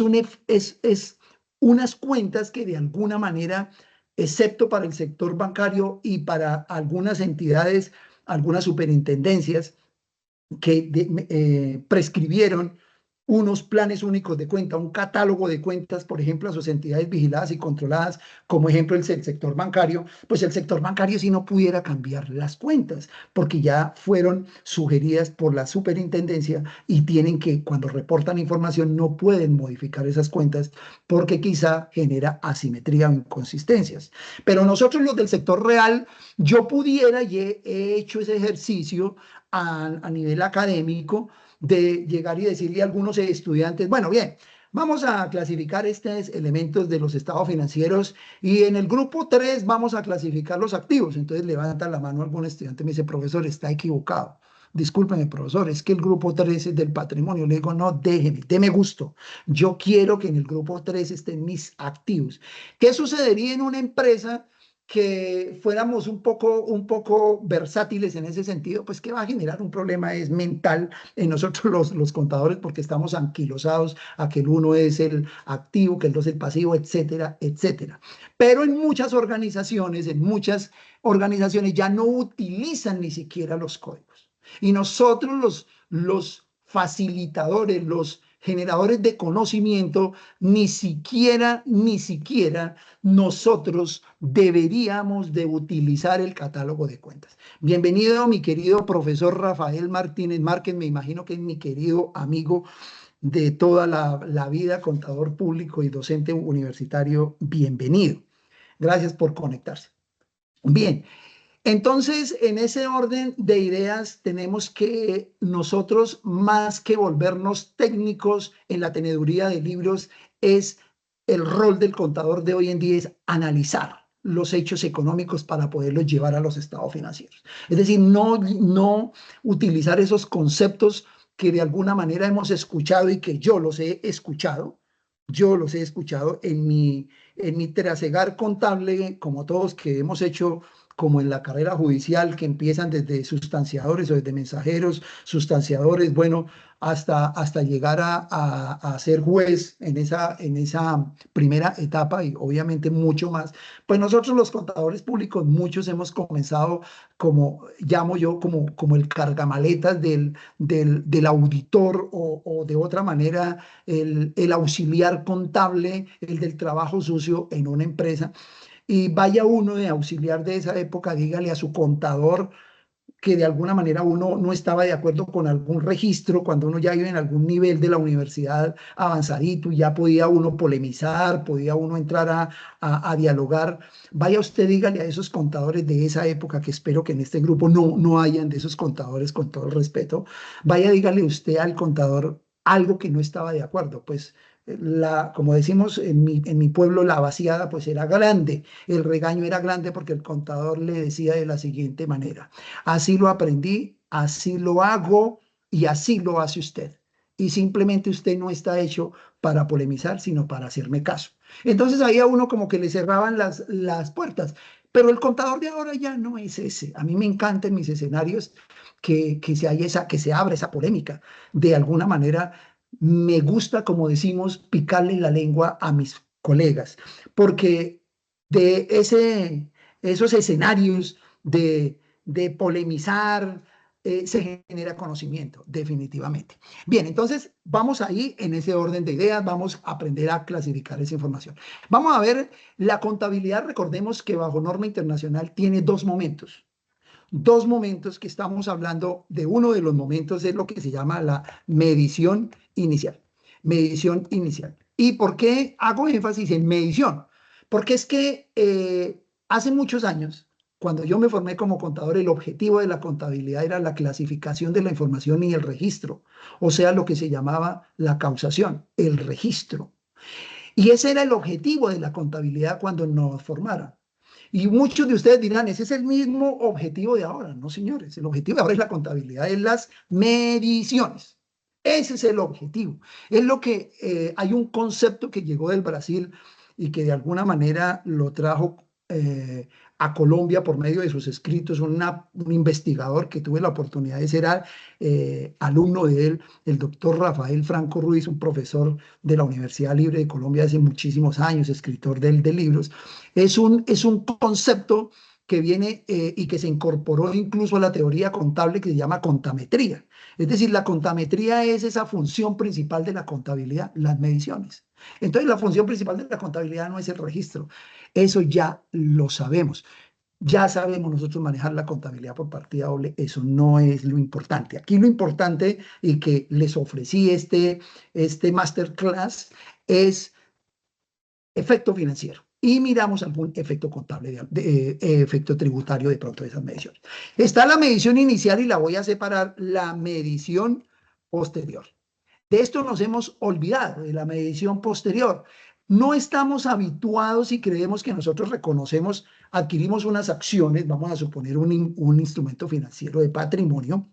A: unas cuentas que de alguna manera, excepto para el sector bancario y para algunas entidades, algunas superintendencias, que prescribieron unos planes únicos de cuenta, un catálogo de cuentas, por ejemplo, a sus entidades vigiladas y controladas, como ejemplo el sector bancario, pues el sector bancario sí no pudiera cambiar las cuentas, porque ya fueron sugeridas por la superintendencia y tienen que, cuando reportan información, no pueden modificar esas cuentas porque quizá genera asimetría o inconsistencias. Pero nosotros los del sector real, yo pudiera y he hecho ese ejercicio a nivel académico de llegar y decirle a algunos estudiantes, bueno, bien, vamos a clasificar estos elementos de los estados financieros y en el grupo 3 vamos a clasificar los activos. Entonces levanta la mano algún estudiante y me dice, profesor, está equivocado. Discúlpeme, profesor, es que el grupo 3 es del patrimonio. Le digo, no, déme gusto. Yo quiero que en el grupo 3 estén mis activos. ¿Qué sucedería en una empresa que fuéramos un poco versátiles en ese sentido? Pues que va a generar un problema es mental en nosotros los contadores porque estamos anquilosados a que el uno es el activo, que el dos es el pasivo, etcétera, etcétera. Pero en muchas organizaciones ya no utilizan ni siquiera los códigos. Y nosotros los facilitadores, los generadores de conocimiento, ni siquiera nosotros deberíamos de utilizar el catálogo de cuentas. Bienvenido, mi querido profesor Rafael Martínez Márquez, me imagino que es mi querido amigo de toda la vida, contador público y docente universitario. Bienvenido. Gracias por conectarse. Bien, entonces, en ese orden de ideas, tenemos que nosotros, más que volvernos técnicos en la teneduría de libros, es el rol del contador de hoy en día es analizar los hechos económicos para poderlos llevar a los estados financieros. Es decir, no utilizar esos conceptos que de alguna manera hemos escuchado y que yo los he escuchado en mi trasegar contable, como todos que hemos hecho como en la carrera judicial, que empiezan desde sustanciadores o desde mensajeros, sustanciadores, bueno, hasta llegar a ser juez en esa primera etapa y obviamente mucho más. Pues nosotros los contadores públicos, muchos hemos comenzado como, llamo yo, como el cargamaletas del auditor o de otra manera el auxiliar contable, el del trabajo sucio en una empresa. Y vaya uno de auxiliar de esa época, dígale a su contador que de alguna manera uno no estaba de acuerdo con algún registro, cuando uno ya iba en algún nivel de la universidad avanzadito y ya podía uno polemizar, podía uno entrar a dialogar. Vaya usted, dígale a esos contadores de esa época, que espero que en este grupo no hayan de esos contadores, con todo el respeto, vaya, dígale usted al contador algo que no estaba de acuerdo, pues como decimos en mi pueblo, la vaciada pues era grande, el regaño era grande porque el contador le decía de la siguiente manera: así lo aprendí, así lo hago y así lo hace usted. y simplemente usted no está hecho para polemizar, sino para hacerme caso. Entonces ahí a uno como que le cerraban las puertas. Pero el contador de ahora ya no es ese. A mí me encantan mis escenarios que se abra esa polémica. De alguna manera me gusta, como decimos, picarle la lengua a mis colegas, porque de esos escenarios de polemizar, se genera conocimiento, definitivamente. Bien, entonces vamos ahí en ese orden de ideas, vamos a aprender a clasificar esa información. Vamos a ver la contabilidad, recordemos que bajo norma internacional tiene dos momentos que estamos hablando de uno de los momentos es lo que se llama la medición inicial. Medición inicial. ¿Y por qué hago énfasis en medición? Porque es que hace muchos años, cuando yo me formé como contador, el objetivo de la contabilidad era la clasificación de la información y el registro, o sea, lo que se llamaba la causación, el registro. Y ese era el objetivo de la contabilidad cuando nos formaron. Y muchos de ustedes dirán, ese es el mismo objetivo de ahora. No, señores, el objetivo de ahora es la contabilidad, es las mediciones. Ese es el objetivo. Es lo que hay un concepto que llegó del Brasil y que de alguna manera lo trajo a Colombia por medio de sus escritos, un investigador que tuve la oportunidad de ser alumno de él, el doctor Rafael Franco Ruiz, un profesor de la Universidad Libre de Colombia hace muchísimos años, escritor de libros. Es un concepto que viene y que se incorporó incluso a la teoría contable que se llama contametría. Es decir, la contametría es esa función principal de la contabilidad, las mediciones. Entonces, la función principal de la contabilidad no es el registro. Eso ya lo sabemos. Ya sabemos nosotros manejar la contabilidad por partida doble. Eso no es lo importante. Aquí lo importante y que les ofrecí este masterclass es efecto financiero. Y miramos algún efecto contable, efecto tributario de pronto de esas mediciones. Está la medición inicial y la voy a separar, la medición posterior. De esto nos hemos olvidado, de la medición posterior. No estamos habituados y creemos que nosotros reconocemos, adquirimos unas acciones, vamos a suponer un instrumento financiero de patrimonio,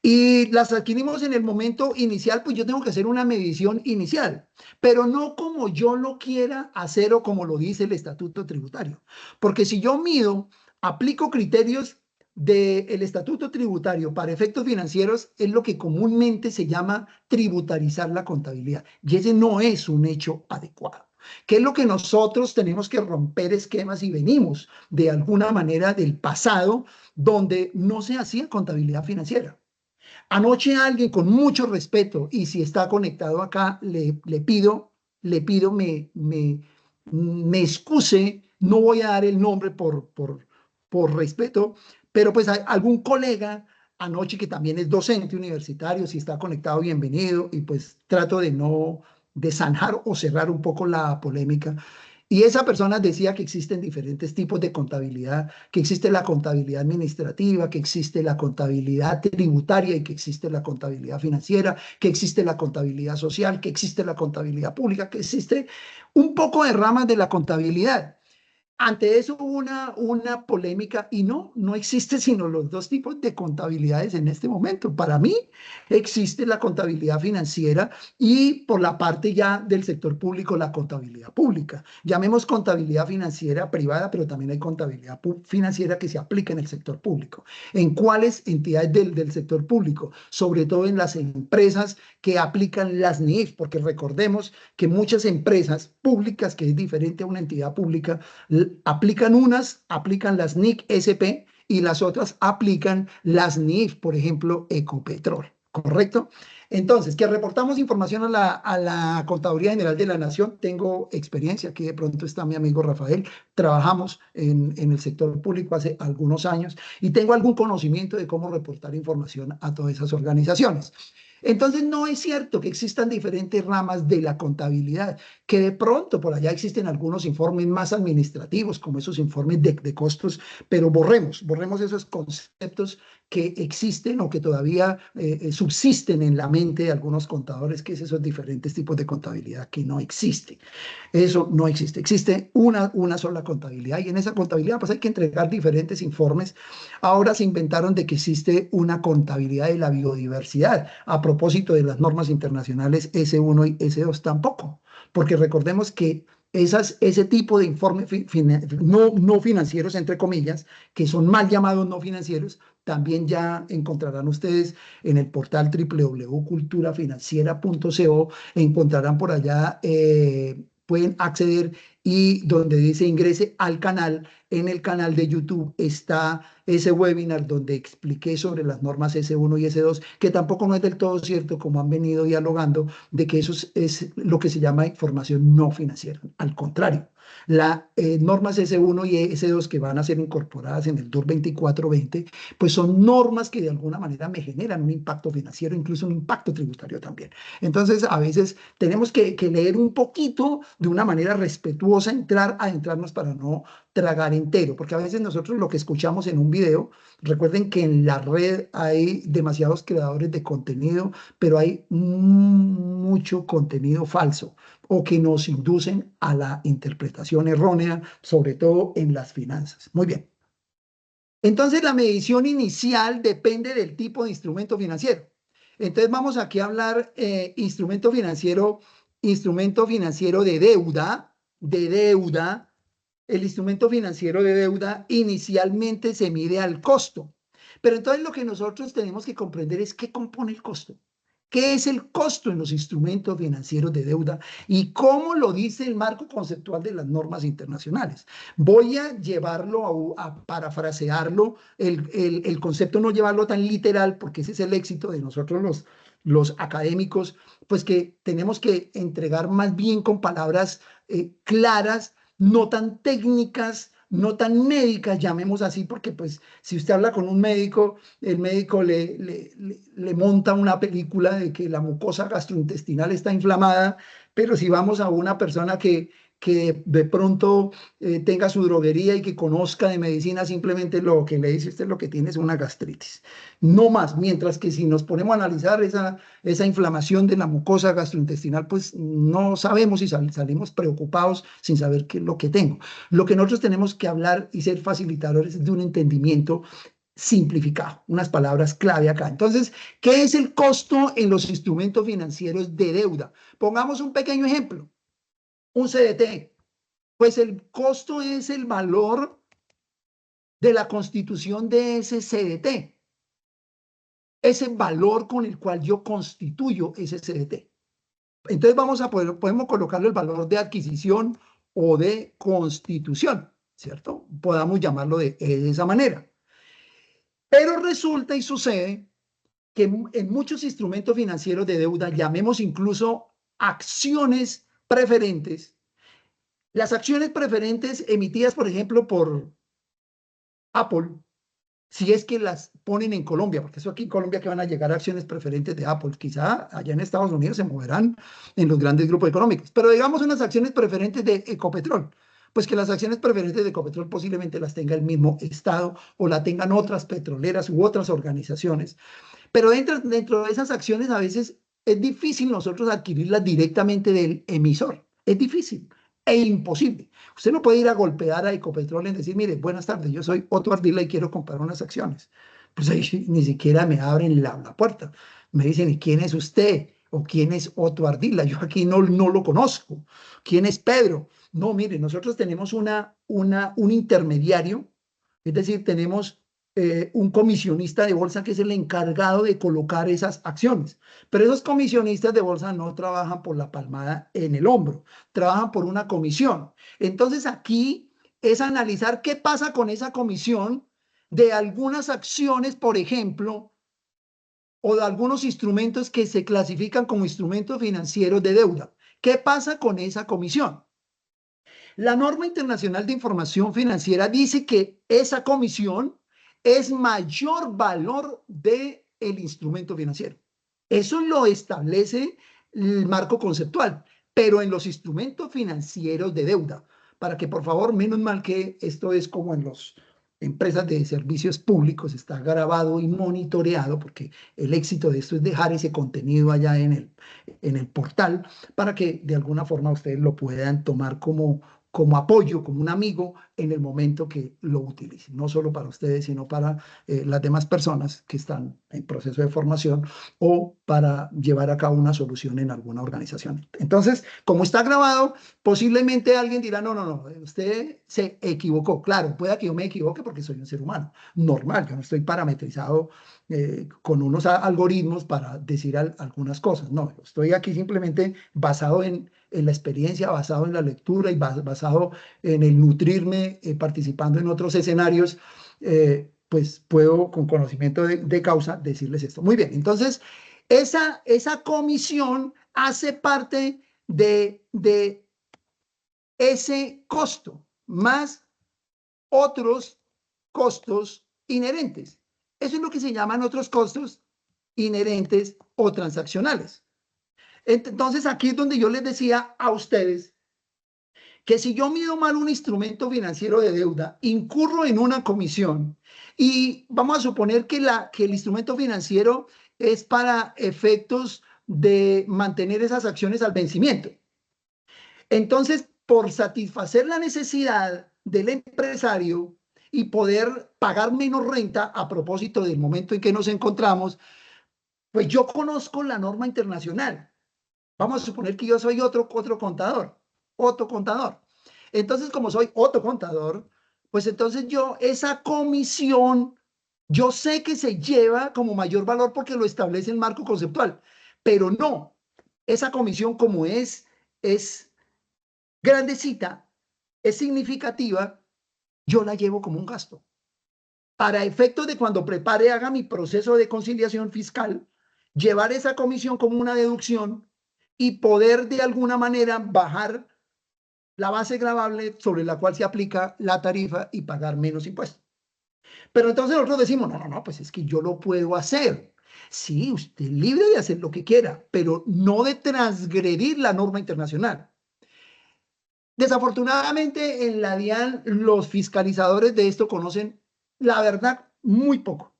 A: y las adquirimos en el momento inicial, pues yo tengo que hacer una medición inicial, pero no como yo lo quiera hacer o como lo dice el estatuto tributario. Porque si yo mido, aplico criterios del estatuto tributario para efectos financieros, es lo que comúnmente se llama tributarizar la contabilidad. Y ese no es un hecho adecuado. ¿Qué es lo que nosotros tenemos que romper esquemas y venimos de alguna manera del pasado donde no se hacía contabilidad financiera? Anoche alguien con mucho respeto, y si está conectado acá, le pido me excuse, no voy a dar el nombre por respeto, pero pues hay algún colega anoche que también es docente universitario, si está conectado, bienvenido, y pues trato de no de zanjar o cerrar un poco la polémica. Y esa persona decía que existen diferentes tipos de contabilidad, que existe la contabilidad administrativa, que existe la contabilidad tributaria y que existe la contabilidad financiera, que existe la contabilidad social, que existe la contabilidad pública, que existe un poco de ramas de la contabilidad. Ante eso hubo una polémica y no existe sino los dos tipos de contabilidades en este momento. Para mí existe la contabilidad financiera y por la parte ya del sector público, la contabilidad pública. Llamemos contabilidad financiera privada, pero también hay contabilidad financiera que se aplica en el sector público. ¿En cuáles entidades del sector público? Sobre todo en las empresas que aplican las NIF, porque recordemos que muchas empresas públicas, que es diferente a una entidad pública, aplican las NIC SP y las otras aplican las NIF, por ejemplo, Ecopetrol, ¿correcto? Entonces, que reportamos información a la Contaduría General de la Nación. Tengo experiencia, aquí de pronto está mi amigo Rafael, trabajamos en el sector público hace algunos años y tengo algún conocimiento de cómo reportar información a todas esas organizaciones. Entonces, no es cierto que existan diferentes ramas de la contabilidad, que de pronto por allá existen algunos informes más administrativos, como esos informes de costos, pero borremos esos conceptos que existen o que todavía subsisten en la mente de algunos contadores, que es esos diferentes tipos de contabilidad que no existen. Eso no existe. Existe una sola contabilidad y en esa contabilidad pues hay que entregar diferentes informes. Ahora se inventaron de que existe una contabilidad de la biodiversidad. A propósito de las normas internacionales S1 y S2 tampoco, porque recordemos que ese tipo de informes no financieros, entre comillas, que son mal llamados no financieros, también ya encontrarán ustedes en el portal www.culturafinanciera.co, encontrarán por allá, pueden acceder y donde dice ingrese al canal, en el canal de YouTube está ese webinar donde expliqué sobre las normas S1 y S2, que tampoco no es del todo cierto, como han venido dialogando, de que eso es lo que se llama información no financiera. Al contrario, las normas S1 y S2 que van a ser incorporadas en el DUR 2420, pues son normas que de alguna manera me generan un impacto financiero, incluso un impacto tributario también. Entonces, a veces tenemos que leer un poquito de una manera respetuosa, adentrarnos para no tragar entero, porque a veces nosotros lo que escuchamos en un video, recuerden que en la red hay demasiados creadores de contenido, pero hay mucho contenido falso o que nos inducen a la interpretación errónea, sobre todo en las finanzas. Muy bien. Entonces, la medición inicial depende del tipo de instrumento financiero. Entonces, vamos aquí a hablar instrumento financiero de deuda. El instrumento financiero de deuda inicialmente se mide al costo. Pero entonces lo que nosotros tenemos que comprender es qué compone el costo. ¿Qué es el costo en los instrumentos financieros de deuda y cómo lo dice el marco conceptual de las normas internacionales? Voy a llevarlo a parafrasearlo, el concepto no llevarlo tan literal, porque ese es el éxito de nosotros los académicos, pues que tenemos que entregar más bien con palabras claras, no tan técnicas, no tan médicas, llamemos así, porque pues si usted habla con un médico, el médico le monta una película de que la mucosa gastrointestinal está inflamada, pero si vamos a una persona que de pronto tenga su droguería y que conozca de medicina, simplemente lo que le dice usted lo que tiene es una gastritis. No más, mientras que si nos ponemos a analizar esa inflamación de la mucosa gastrointestinal, pues no sabemos y salimos preocupados sin saber qué es lo que tengo. Lo que nosotros tenemos que hablar y ser facilitadores de un entendimiento simplificado, unas palabras clave acá. Entonces, ¿qué es el costo en los instrumentos financieros de deuda? Pongamos un pequeño ejemplo, un CDT. Pues el costo es el valor de la constitución de ese CDT, ese valor con el cual yo constituyo ese CDT. Entonces podemos colocarle el valor de adquisición o de constitución, ¿cierto? Podamos llamarlo de esa manera. Pero resulta y sucede que en muchos instrumentos financieros de deuda, llamemos incluso acciones preferentes, las acciones preferentes emitidas, por ejemplo, por Apple, si es que las ponen en Colombia, porque eso aquí en Colombia que van a llegar acciones preferentes de Apple, quizá allá en Estados Unidos se moverán en los grandes grupos económicos, pero digamos unas acciones preferentes de Ecopetrol, pues que las acciones preferentes de Ecopetrol posiblemente las tenga el mismo Estado o la tengan otras petroleras u otras organizaciones, pero dentro de esas acciones a veces es difícil nosotros adquirirlas directamente del emisor, es difícil e imposible. Usted no puede ir a golpear a Ecopetrol y decir, mire, buenas tardes, yo soy Otto Ardila y quiero comprar unas acciones. Pues ahí ni siquiera me abren la puerta. Me dicen, ¿y quién es usted? ¿O quién es Otto Ardila? Yo aquí no lo conozco. ¿Quién es Pedro? No, mire, nosotros tenemos un intermediario, es decir, tenemos un comisionista de bolsa que es el encargado de colocar esas acciones. Pero esos comisionistas de bolsa no trabajan por la palmada en el hombro, trabajan por una comisión. Entonces aquí es analizar qué pasa con esa comisión de algunas acciones, por ejemplo, o de algunos instrumentos que se clasifican como instrumentos financieros de deuda. ¿Qué pasa con esa comisión? La norma internacional de información financiera dice que esa comisión es mayor valor del instrumento financiero. Eso lo establece el marco conceptual, pero en los instrumentos financieros de deuda, para que por favor, menos mal que esto es como empresas de servicios públicos está grabado y monitoreado, porque el éxito de esto es dejar ese contenido allá en el portal para que de alguna forma ustedes lo puedan tomar como apoyo, como un amigo en el momento que lo utilicen, no solo para ustedes, sino para las demás personas que están en proceso de formación o para llevar a cabo una solución en alguna organización. Entonces, como está grabado, posiblemente alguien dirá, no, no, no, usted se equivocó. Claro, pueda que yo me equivoque porque soy un ser humano, normal, yo no estoy parametrizado con unos algoritmos para decir algunas cosas. No, yo estoy aquí simplemente basado en la experiencia, basado en la lectura y basado en el nutrirme participando en otros escenarios, pues puedo con conocimiento de causa decirles esto. Muy bien, entonces esa comisión hace parte de ese costo, más otros costos inherentes. Eso es lo que se llaman otros costos inherentes o transaccionales. Entonces, aquí es donde yo les decía a ustedes que si yo mido mal un instrumento financiero de deuda, incurro en una comisión y vamos a suponer que el instrumento financiero es para efectos de mantener esas acciones al vencimiento. Entonces, por satisfacer la necesidad del empresario y poder pagar menos renta a propósito del momento en que nos encontramos, pues yo conozco la norma internacional. Vamos a suponer que yo soy otro contador, otro contador. Entonces, como soy otro contador, pues entonces yo esa comisión, yo sé que se lleva como mayor valor porque lo establece el marco conceptual, pero no, esa comisión como es grandecita, es significativa, yo la llevo como un gasto. Para efectos de cuando prepare, haga mi proceso de conciliación fiscal, llevar esa comisión como una deducción y poder de alguna manera bajar la base gravable sobre la cual se aplica la tarifa y pagar menos impuestos. Pero entonces nosotros decimos, no, no, no, pues es que yo lo puedo hacer. Sí, usted es libre de hacer lo que quiera, pero no de transgredir la norma internacional. Desafortunadamente, en la DIAN, los fiscalizadores de esto conocen la verdad muy poco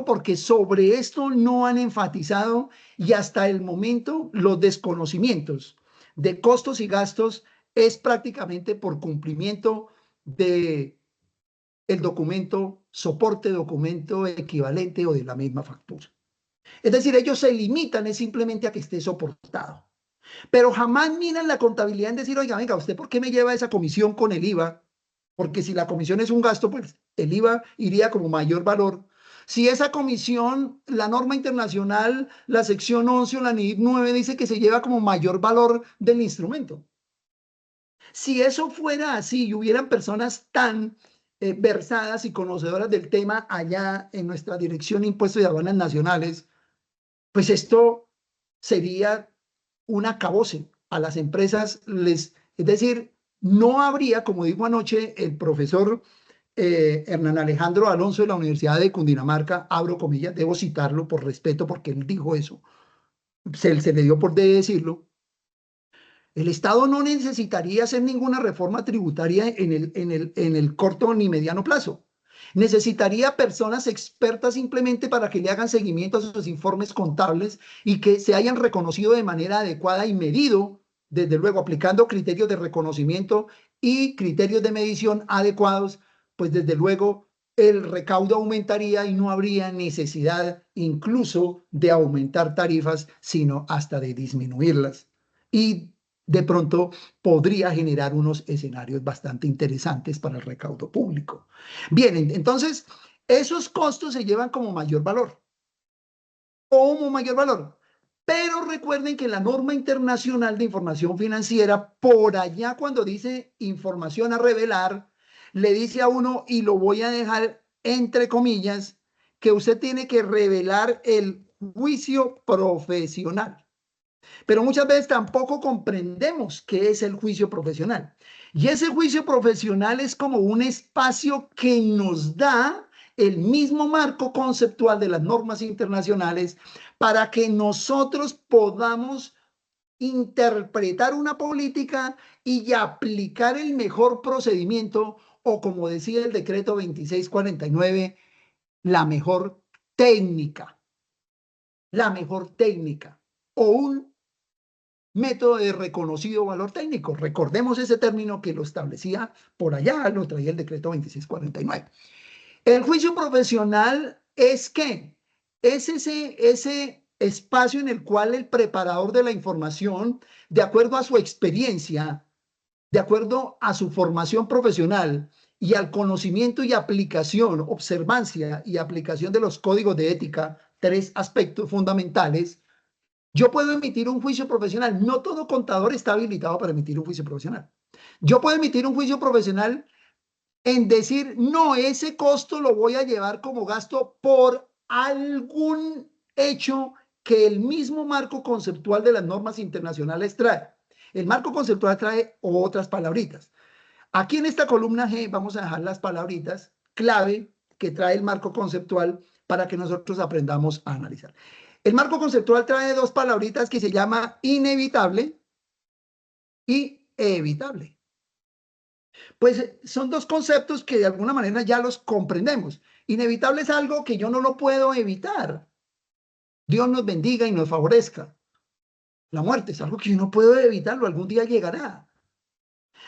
A: porque sobre esto no han enfatizado y hasta el momento los desconocimientos de costos y gastos es prácticamente por cumplimiento de el documento, soporte documento equivalente o de la misma factura. Es decir, ellos se limitan es simplemente a que esté soportado. Pero jamás miran la contabilidad en decir, oiga, venga, ¿usted por qué me lleva esa comisión con el IVA? Porque si la comisión es un gasto, pues el IVA iría como mayor valor. Si esa comisión, la norma internacional, la sección 11 o la NID 9 dice que se lleva como mayor valor del instrumento. Si eso fuera así y hubieran personas tan versadas y conocedoras del tema allá en nuestra Dirección de Impuestos y Aduanas Nacionales, pues esto sería un acabose a las empresas. Es decir, no habría, como dijo anoche el profesor Hernán Alejandro Alonso de la Universidad de Cundinamarca, abro comillas, debo citarlo por respeto porque él dijo eso, se le dio por decirlo. El Estado no necesitaría hacer ninguna reforma tributaria en el corto ni mediano plazo. Necesitaría personas expertas simplemente para que le hagan seguimiento a sus informes contables y que se hayan reconocido de manera adecuada y medido, desde luego aplicando criterios de reconocimiento y criterios de medición adecuados, pues desde luego el recaudo aumentaría y no habría necesidad incluso de aumentar tarifas, sino hasta de disminuirlas. Y de pronto podría generar unos escenarios bastante interesantes para el recaudo público. Bien, entonces, esos costos se llevan como mayor valor. Como mayor valor. Pero recuerden que la norma internacional de información financiera, por allá cuando dice información a revelar, le dice a uno, y lo voy a dejar entre comillas, que usted tiene que revelar el juicio profesional. Pero muchas veces tampoco comprendemos qué es el juicio profesional. Y ese juicio profesional es como un espacio que nos da el mismo marco conceptual de las normas internacionales para que nosotros podamos interpretar una política y aplicar el mejor procedimiento o como decía el decreto 2649, técnica, la mejor técnica, o un método de reconocido valor técnico. Recordemos ese término que lo establecía por allá, lo traía el decreto 2649. El juicio profesional es ¿qué? Es ese espacio en el cual el preparador de la información, de acuerdo a su experiencia, de acuerdo a su formación profesional y al conocimiento y aplicación, observancia y aplicación de los códigos de ética, tres aspectos fundamentales, yo puedo emitir un juicio profesional. No todo contador está habilitado para emitir un juicio profesional. Yo puedo emitir un juicio profesional en decir, no, ese costo lo voy a llevar como gasto por algún hecho que el mismo marco conceptual de las normas internacionales trae. El marco conceptual trae otras palabritas. Aquí en esta columna G vamos a dejar las palabritas clave que trae el marco conceptual para que nosotros aprendamos a analizar. El marco conceptual trae dos palabritas que se llama inevitable y evitable. Pues son dos conceptos que de alguna manera ya los comprendemos. Inevitable es algo que yo no lo puedo evitar. Dios nos bendiga y nos favorezca. La muerte es algo que yo no puedo evitarlo, algún día llegará.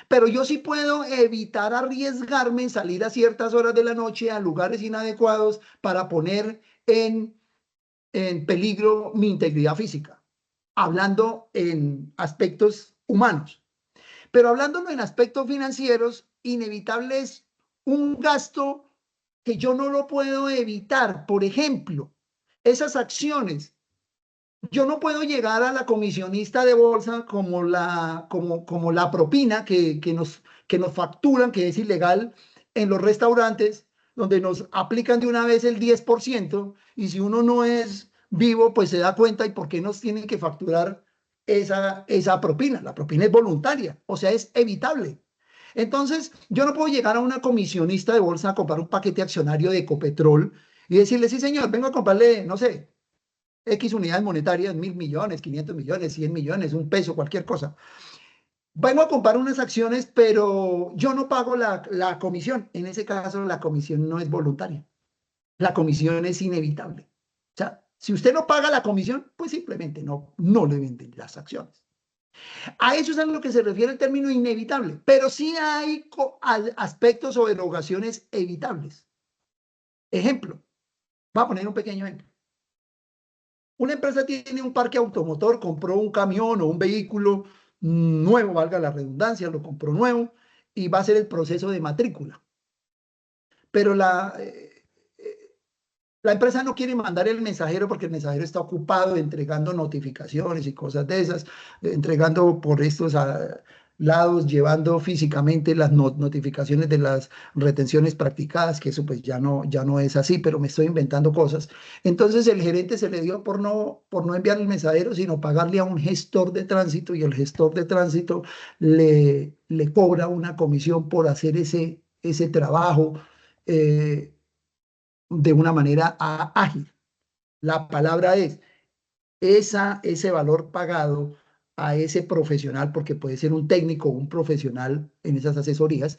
A: Pero yo sí puedo evitar arriesgarme en salir a ciertas horas de la noche a lugares inadecuados para poner en peligro mi integridad física, hablando en aspectos humanos. Pero hablándolo en aspectos financieros, inevitable es un gasto que yo no lo puedo evitar. Por ejemplo, esas acciones. Yo no puedo llegar a la comisionista de bolsa como la propina que nos facturan, que es ilegal en los restaurantes, donde nos aplican de una vez el 10%, y si uno no es vivo, pues se da cuenta y por qué nos tienen que facturar esa propina. La propina es voluntaria, o sea, es evitable. Entonces, yo no puedo llegar a una comisionista de bolsa a comprar un paquete accionario de Ecopetrol y decirle, sí, señor, vengo a comprarle, no sé, X unidades monetarias, 1.000 millones, 500 millones, 100 millones, un peso, cualquier cosa. Vengo a comprar unas acciones, pero yo no pago la comisión. En ese caso, la comisión no es voluntaria. La comisión es inevitable. O sea, si usted no paga la comisión, pues simplemente no le venden las acciones. A eso es a lo que se refiere el término inevitable, pero sí hay aspectos o derogaciones evitables. Ejemplo, voy a poner un pequeño ejemplo. Una empresa tiene un parque automotor, compró un camión o un vehículo nuevo, valga la redundancia, lo compró nuevo y va a hacer el proceso de matrícula. Pero la empresa no quiere mandar el mensajero porque el mensajero está ocupado entregando notificaciones y cosas de esas, entregando por estos lados, llevando físicamente las notificaciones de las retenciones practicadas, que eso pues ya no es así, pero me estoy inventando cosas. Entonces el gerente se le dio por no enviar el mensajero, sino pagarle a un gestor de tránsito, y el gestor de tránsito le cobra una comisión por hacer ese trabajo. De una manera ágil. La palabra es ese valor pagado a ese profesional, porque puede ser un técnico o un profesional en esas asesorías,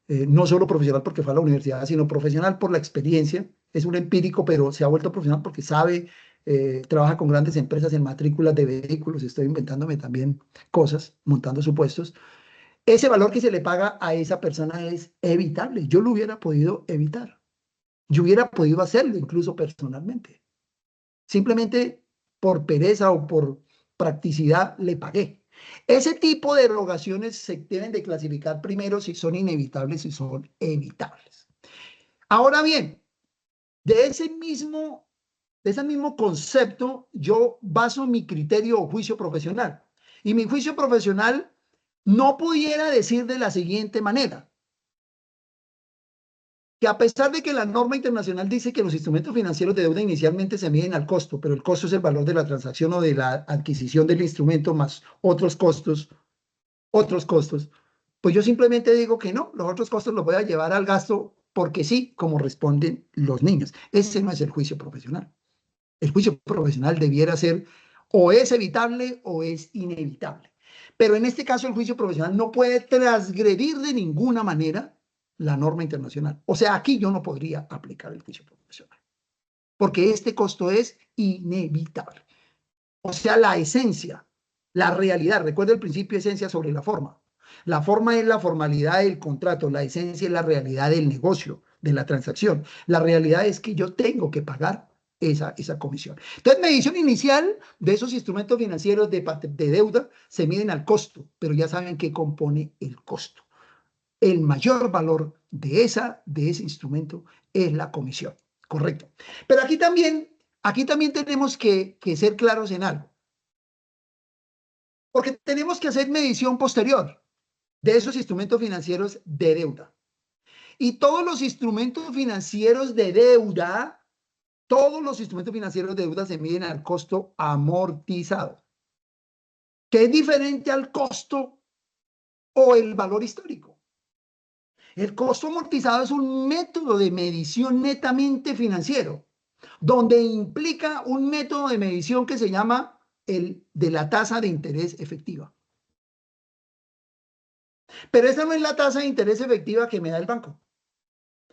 A: no solo profesional porque fue a la universidad, sino profesional por la experiencia. Es un empírico, pero se ha vuelto profesional porque sabe, trabaja con grandes empresas en matrículas de vehículos, estoy inventándome también cosas, montando supuestos. Ese valor que se le paga a esa persona es evitable. Yo lo hubiera podido evitar. Yo hubiera podido hacerlo incluso personalmente. Simplemente por pereza o por practicidad le pagué. Ese tipo de erogaciones se deben de clasificar primero si son inevitables y son evitables. Ahora bien, de ese mismo concepto, yo baso mi criterio o juicio profesional. Y mi juicio profesional no pudiera decir de la siguiente manera: que a pesar de que la norma internacional dice que los instrumentos financieros de deuda inicialmente se miden al costo, pero el costo es el valor de la transacción o de la adquisición del instrumento más otros costos, pues yo simplemente digo que no, los otros costos los voy a llevar al gasto porque sí, como responden los niños. Ese no es el juicio profesional. El juicio profesional debiera ser o es evitable o es inevitable. Pero en este caso el juicio profesional no puede transgredir de ninguna manera la norma internacional. O sea, aquí yo no podría aplicar el juicio profesional, porque este costo es inevitable. O sea, la esencia, la realidad, recuerda el principio esencia sobre la forma. La forma es la formalidad del contrato, la esencia es la realidad del negocio, de la transacción. La realidad es que yo tengo que pagar esa comisión. Entonces, medición inicial de esos instrumentos financieros de deuda se miden al costo, pero ya saben qué compone el costo. El mayor valor de ese instrumento es la comisión, correcto. Pero aquí también tenemos que ser claros en algo, porque tenemos que hacer medición posterior de esos instrumentos financieros de deuda. Y todos los instrumentos financieros de deuda, todos los instrumentos financieros de deuda se miden al costo amortizado, que es diferente al costo o el valor histórico. El costo amortizado es un método de medición netamente financiero, donde implica un método de medición que se llama el de la tasa de interés efectiva. Pero esa no es la tasa de interés efectiva que me da el banco.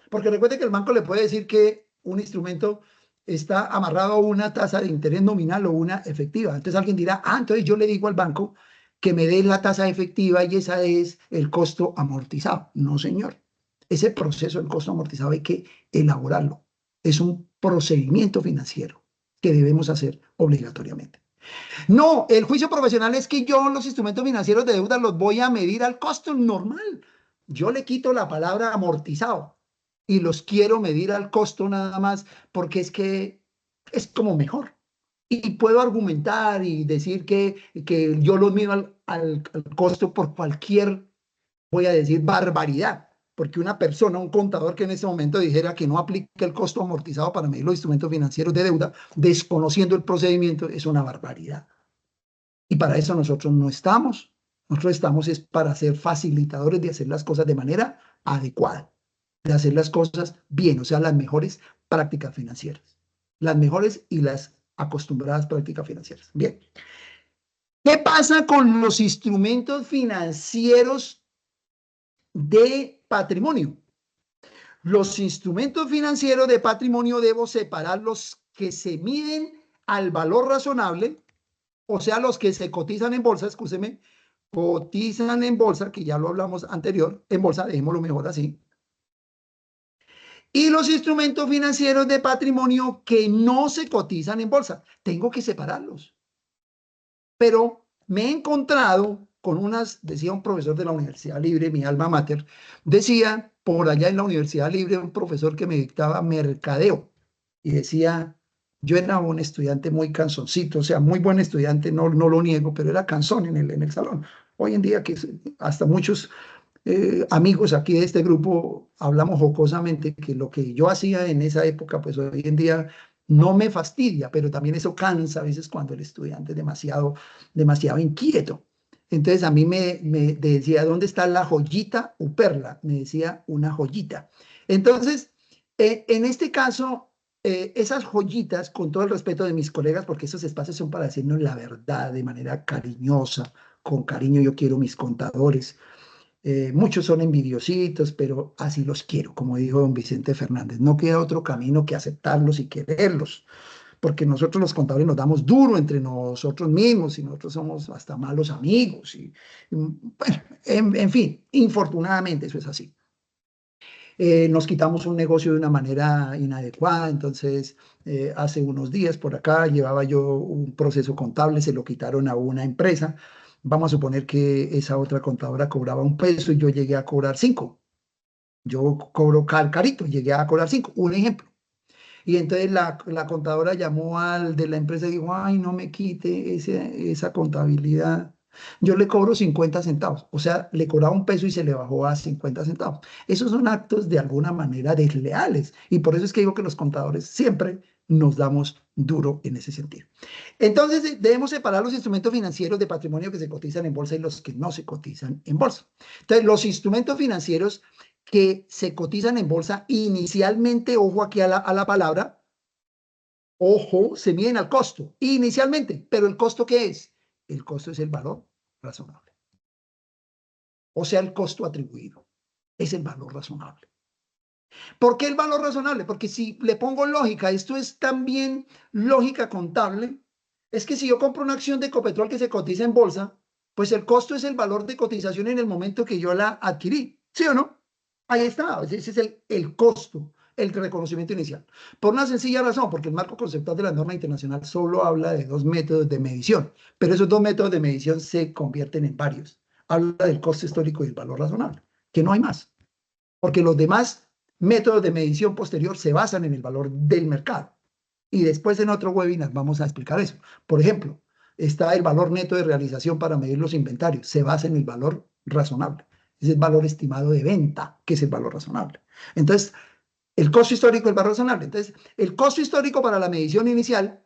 A: Porque recuerde que el banco le puede decir que un instrumento está amarrado a una tasa de interés nominal o una efectiva. Entonces alguien dirá, entonces yo le digo al banco que me dé la tasa efectiva y esa es el costo amortizado. No, señor. Ese proceso del costo amortizado hay que elaborarlo. Es un procedimiento financiero que debemos hacer obligatoriamente. No, el juicio profesional es que yo los instrumentos financieros de deuda los voy a medir al costo normal. Yo le quito la palabra amortizado y los quiero medir al costo nada más porque es que es como mejor. Y puedo argumentar y decir que yo los mido al costo por cualquier, voy a decir, barbaridad. Porque una persona, un contador que en ese momento dijera que no aplica el costo amortizado para medir los instrumentos financieros de deuda, desconociendo el procedimiento, es una barbaridad. Y para eso nosotros no estamos. Nosotros estamos es para ser facilitadores de hacer las cosas de manera adecuada, de hacer las cosas bien, o sea, las mejores prácticas financieras. Las mejores y las acostumbradas prácticas financieras. Bien. ¿Qué pasa con los instrumentos financieros de patrimonio? Los instrumentos financieros de patrimonio debo separar los que se miden al valor razonable, o sea, los que se cotizan en bolsa, escúcheme, cotizan en bolsa, que ya lo hablamos anterior, en bolsa, dejémoslo mejor así. Y los instrumentos financieros de patrimonio que no se cotizan en bolsa. Tengo que separarlos. Pero me he encontrado con unas, decía un profesor de la Universidad Libre, mi alma mater, decía por allá en la Universidad Libre un profesor que me dictaba mercadeo y decía, yo era un estudiante muy cansoncito, o sea, muy buen estudiante, no lo niego, pero era cansón en el salón. Hoy en día que hasta muchos amigos aquí de este grupo hablamos jocosamente que lo que yo hacía en esa época, pues hoy en día no me fastidia, pero también eso cansa a veces cuando el estudiante es demasiado inquieto. Entonces a mí me decía, ¿dónde está la joyita o perla? Me decía una joyita. Entonces, en este caso, esas joyitas, con todo el respeto de mis colegas, porque esos espacios son para decirnos la verdad de manera cariñosa, con cariño yo quiero mis contadores. Muchos son envidiositos, pero así los quiero, como dijo don Vicente Fernández. No queda otro camino que aceptarlos y quererlos, porque nosotros los contadores nos damos duro entre nosotros mismos y nosotros somos hasta malos amigos. Bueno, en fin, infortunadamente eso es así. Nos quitamos un negocio de una manera inadecuada, entonces hace unos días por acá llevaba yo un proceso contable, se lo quitaron a una empresa. Vamos a suponer que esa otra contadora cobraba 1 peso y yo llegué a cobrar 5. Yo cobro carito, llegué a cobrar 5, un ejemplo. Y entonces la contadora llamó al de la empresa y dijo, ay, no me quite esa contabilidad. Yo le cobro 50 centavos, o sea, le cobraba 1 peso y se le bajó a 50 centavos. Esos son actos de alguna manera desleales y por eso es que digo que los contadores siempre nos damos duro en ese sentido. Entonces, debemos separar los instrumentos financieros de patrimonio que se cotizan en bolsa y los que no se cotizan en bolsa. Entonces, los instrumentos financieros que se cotizan en bolsa inicialmente, ojo aquí a la palabra, ojo, se miden al costo inicialmente, pero ¿el costo qué es? El costo es el valor razonable, o sea, el costo atribuido. es el valor razonable. ¿Por qué el valor razonable? Porque si le pongo lógica, esto es también lógica contable, es que si yo compro una acción de Ecopetrol que se cotiza en bolsa, pues el costo es el valor de cotización en el momento que yo la adquirí, ¿sí o no? Ahí está, ese es el costo, el reconocimiento inicial. Por una sencilla razón, porque el marco conceptual de la norma internacional solo habla de dos métodos de medición, pero esos dos métodos de medición se convierten en varios. Habla del costo histórico y el valor razonable, que no hay más, porque los demás métodos de medición posterior se basan en el valor del mercado. Y después en otro webinar vamos a explicar eso. Por ejemplo, está el valor neto de realización para medir los inventarios. Se basa en el valor razonable. Es el valor estimado de venta, que es el valor razonable. Entonces, el costo histórico es el valor razonable. Entonces, el costo histórico para la medición inicial,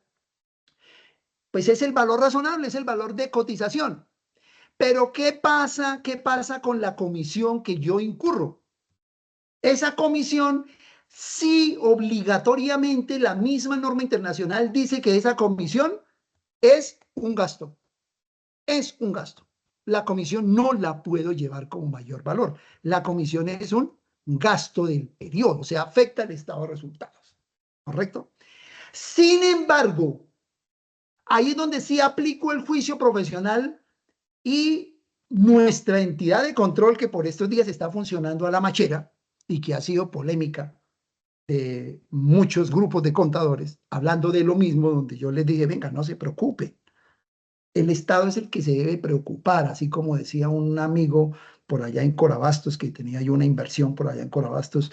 A: pues es el valor razonable, es el valor de cotización. Pero ¿qué pasa? ¿Qué pasa con la comisión que yo incurro? Esa comisión, sí, obligatoriamente la misma norma internacional dice que esa comisión es un gasto. Es un gasto. La comisión no la puedo llevar como mayor valor. La comisión es un gasto del periodo, o sea, afecta el estado de resultados. ¿Correcto? Sin embargo, ahí es donde sí aplico el juicio profesional y nuestra entidad de control que por estos días está funcionando a la machera y que ha sido polémica de muchos grupos de contadores hablando de lo mismo, donde yo les dije, venga, no se preocupe, el Estado es el que se debe preocupar, así como decía un amigo por allá en Corabastos, que tenía yo una inversión por allá en Corabastos,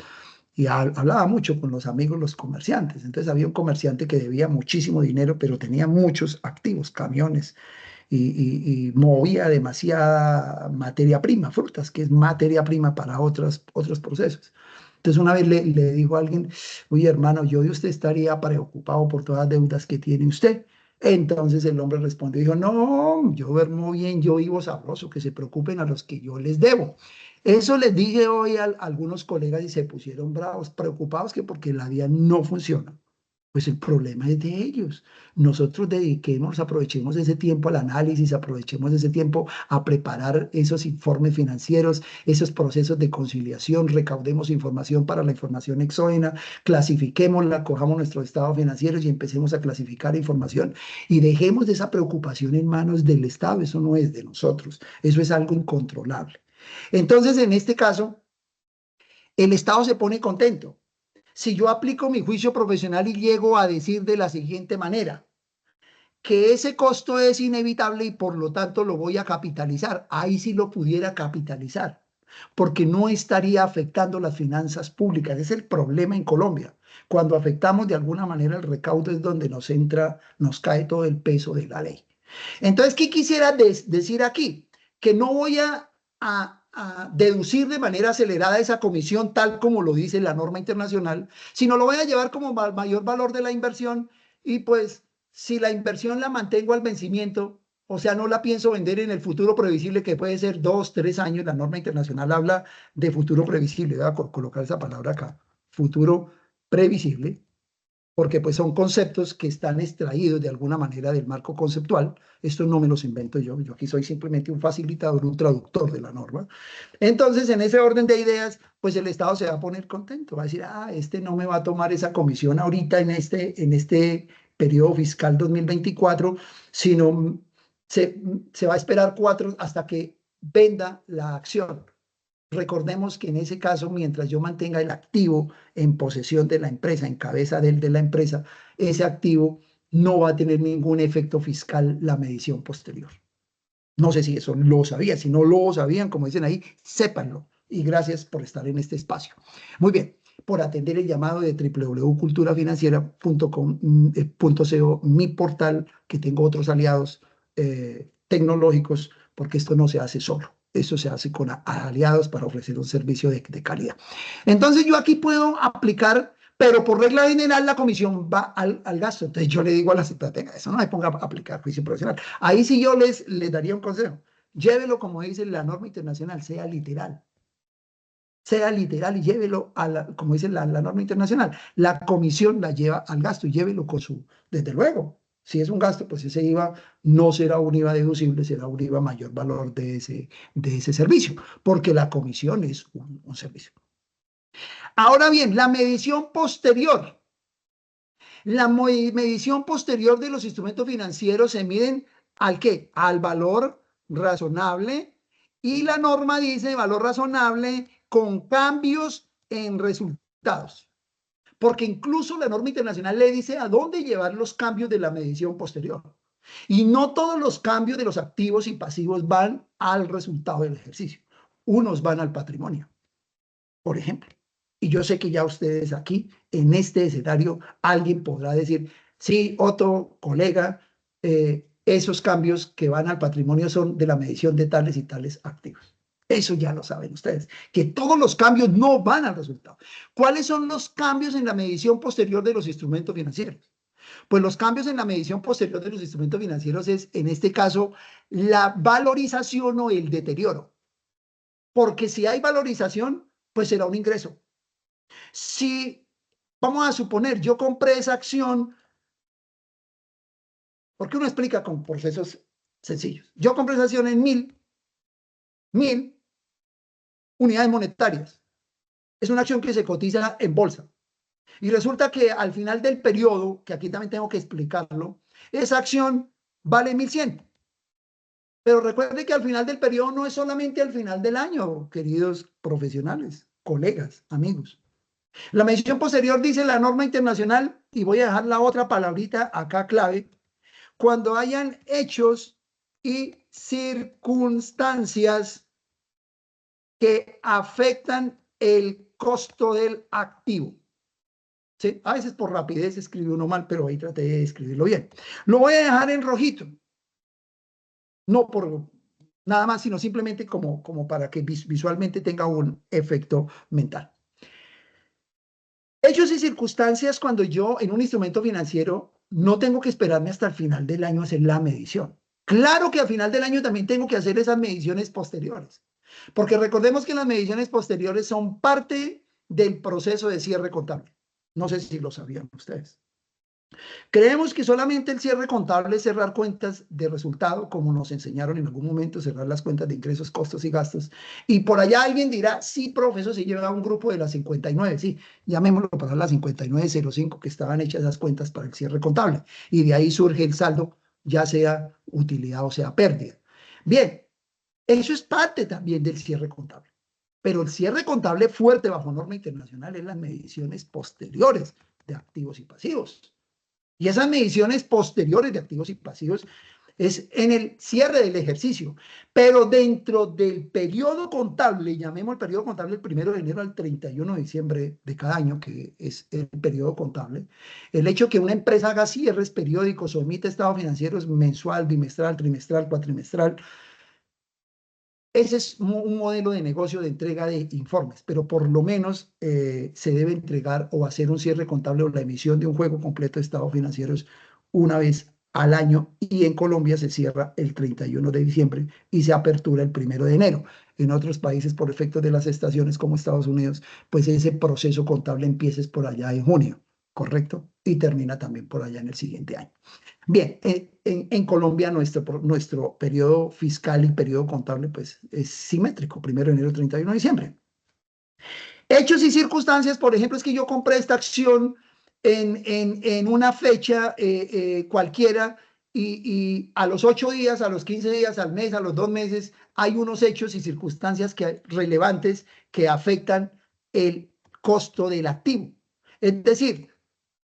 A: y hablaba mucho con los amigos, los comerciantes. Entonces había un comerciante que debía muchísimo dinero, pero tenía muchos activos, camiones, y movía demasiada materia prima, frutas, que es materia prima para otros procesos. Entonces una vez le dijo a alguien, oye hermano, yo de usted estaría preocupado por todas las deudas que tiene usted. Entonces el hombre respondió, dijo, no, yo duermo bien, yo vivo sabroso, que se preocupen a los que yo les debo. Eso les dije hoy a algunos colegas y se pusieron bravos, preocupados que porque la vida no funciona. Pues el problema es de ellos. Nosotros dediquemos, aprovechemos ese tiempo al análisis, aprovechemos ese tiempo a preparar esos informes financieros, esos procesos de conciliación, recaudemos información para la información exógena, clasifiquémosla, cojamos nuestros estados financieros y empecemos a clasificar información y dejemos de esa preocupación en manos del Estado. Eso no es de nosotros, eso es algo incontrolable. Entonces, en este caso, el Estado se pone contento si yo aplico mi juicio profesional y llego a decir de la siguiente manera, que ese costo es inevitable y por lo tanto lo voy a capitalizar, ahí sí lo pudiera capitalizar, porque no estaría afectando las finanzas públicas. Es el problema en Colombia. Cuando afectamos de alguna manera el recaudo es donde nos entra, nos cae todo el peso de la ley. Entonces, ¿qué quisiera decir aquí? Que no voy a deducir de manera acelerada esa comisión tal como lo dice la norma internacional, sino lo voy a llevar como mayor valor de la inversión y pues si la inversión la mantengo al vencimiento, o sea, no la pienso vender en el futuro previsible que puede ser 2, 3 años, la norma internacional habla de futuro previsible, voy a colocar esa palabra acá, futuro previsible, porque pues son conceptos que están extraídos de alguna manera del marco conceptual. Esto no me los invento yo aquí soy simplemente un facilitador, un traductor de la norma. Entonces, en ese orden de ideas, pues el Estado se va a poner contento, va a decir, este no me va a tomar esa comisión ahorita en este periodo fiscal 2024, sino se va a esperar 4 hasta que venda la acción. Recordemos que en ese caso, mientras yo mantenga el activo en posesión de la empresa, en cabeza de la empresa, ese activo no va a tener ningún efecto fiscal la medición posterior. No sé si eso lo sabían, si no lo sabían, como dicen ahí, sépanlo. Y gracias por estar en este espacio. Muy bien, por atender el llamado de www.culturafinanciera.com.co, mi portal, que tengo otros aliados tecnológicos, porque esto no se hace solo. Eso se hace con aliados para ofrecer un servicio de calidad. Entonces yo aquí puedo aplicar, pero por regla general la comisión va al gasto. Entonces yo le digo a la estratega, eso no me ponga a aplicar juicio profesional. Ahí sí yo les daría un consejo. Llévelo como dice la norma internacional, sea literal. Sea literal y llévelo como dice la norma internacional. La comisión la lleva al gasto y llévelo con desde luego, Si es un gasto, pues ese IVA no será un IVA deducible, será un IVA mayor valor de ese servicio, porque la comisión es un servicio. Ahora bien, la medición posterior. La medición posterior de los instrumentos financieros se miden ¿al qué? Al valor razonable, y la norma dice valor razonable con cambios en resultados. Porque incluso la norma internacional le dice a dónde llevar los cambios de la medición posterior. Y no todos los cambios de los activos y pasivos van al resultado del ejercicio. Unos van al patrimonio, por ejemplo. Y yo sé que ya ustedes aquí, en este escenario, alguien podrá decir, sí, otro colega, esos cambios que van al patrimonio son de la medición de tales y tales activos. Eso ya lo saben ustedes, que todos los cambios no van al resultado. ¿Cuáles son los cambios en la medición posterior de los instrumentos financieros? Pues los cambios en la medición posterior de los instrumentos financieros es, en este caso, la valorización o el deterioro. Porque si hay valorización, pues será un ingreso. Si, vamos a suponer, yo compré esa acción, porque uno explica con procesos sencillos. Yo compré esa acción en mil unidades monetarias. Es una acción que se cotiza en bolsa. Y resulta que al final del periodo, que aquí también tengo que explicarlo, esa acción vale 1100. Pero recuerde que al final del periodo no es solamente al final del año, queridos profesionales, colegas, amigos. La medición posterior dice la norma internacional, y voy a dejar la otra palabrita acá clave, cuando hayan hechos y circunstancias que afectan el costo del activo. ¿Sí? A veces por rapidez escribe uno mal, pero ahí traté de escribirlo bien. Lo voy a dejar en rojito, no por nada más, sino simplemente como para que visualmente tenga un efecto mental. Hechos y circunstancias cuando yo en un instrumento financiero no tengo que esperarme hasta el final del año a hacer la medición. Claro que al final del año también tengo que hacer esas mediciones posteriores, porque recordemos que las mediciones posteriores son parte del proceso de cierre contable. No sé si lo sabían ustedes. Creemos que solamente el cierre contable es cerrar cuentas de resultado, como nos enseñaron en algún momento, cerrar las cuentas de ingresos, costos y gastos. Y por allá alguien dirá, sí, profe, eso se lleva a un grupo de las 59, sí, llamémoslo para las 5905 que estaban hechas esas cuentas para el cierre contable. Y de ahí surge el saldo, ya sea utilidad o sea pérdida. Bien, eso es parte también del cierre contable. Pero el cierre contable fuerte bajo norma internacional es las mediciones posteriores de activos y pasivos. Y esas mediciones posteriores de activos y pasivos es en el cierre del ejercicio. Pero dentro del periodo contable, llamemos el periodo contable el 1 de enero al 31 de diciembre de cada año, que es el periodo contable, el hecho que una empresa haga cierres periódicos o emite estados financieros mensual, bimestral, trimestral, cuatrimestral, ese es un modelo de negocio de entrega de informes, pero por lo menos se debe entregar o hacer un cierre contable o la emisión de un juego completo de estados financieros una vez al año, y en Colombia se cierra el 31 de diciembre y se apertura el 1 de enero. En otros países, por efectos de las estaciones como Estados Unidos, pues ese proceso contable empieza por allá en junio, ¿correcto? Y termina también por allá en el siguiente año. Bien, en Colombia nuestro periodo fiscal y periodo contable pues es simétrico, 1 de enero, 31 de diciembre. Hechos y circunstancias, por ejemplo, es que yo compré esta acción en una fecha cualquiera, y a los 8 días, a los 15 días, al mes, a los 2 meses, hay unos hechos y circunstancias relevantes que afectan el costo del activo. Es decir,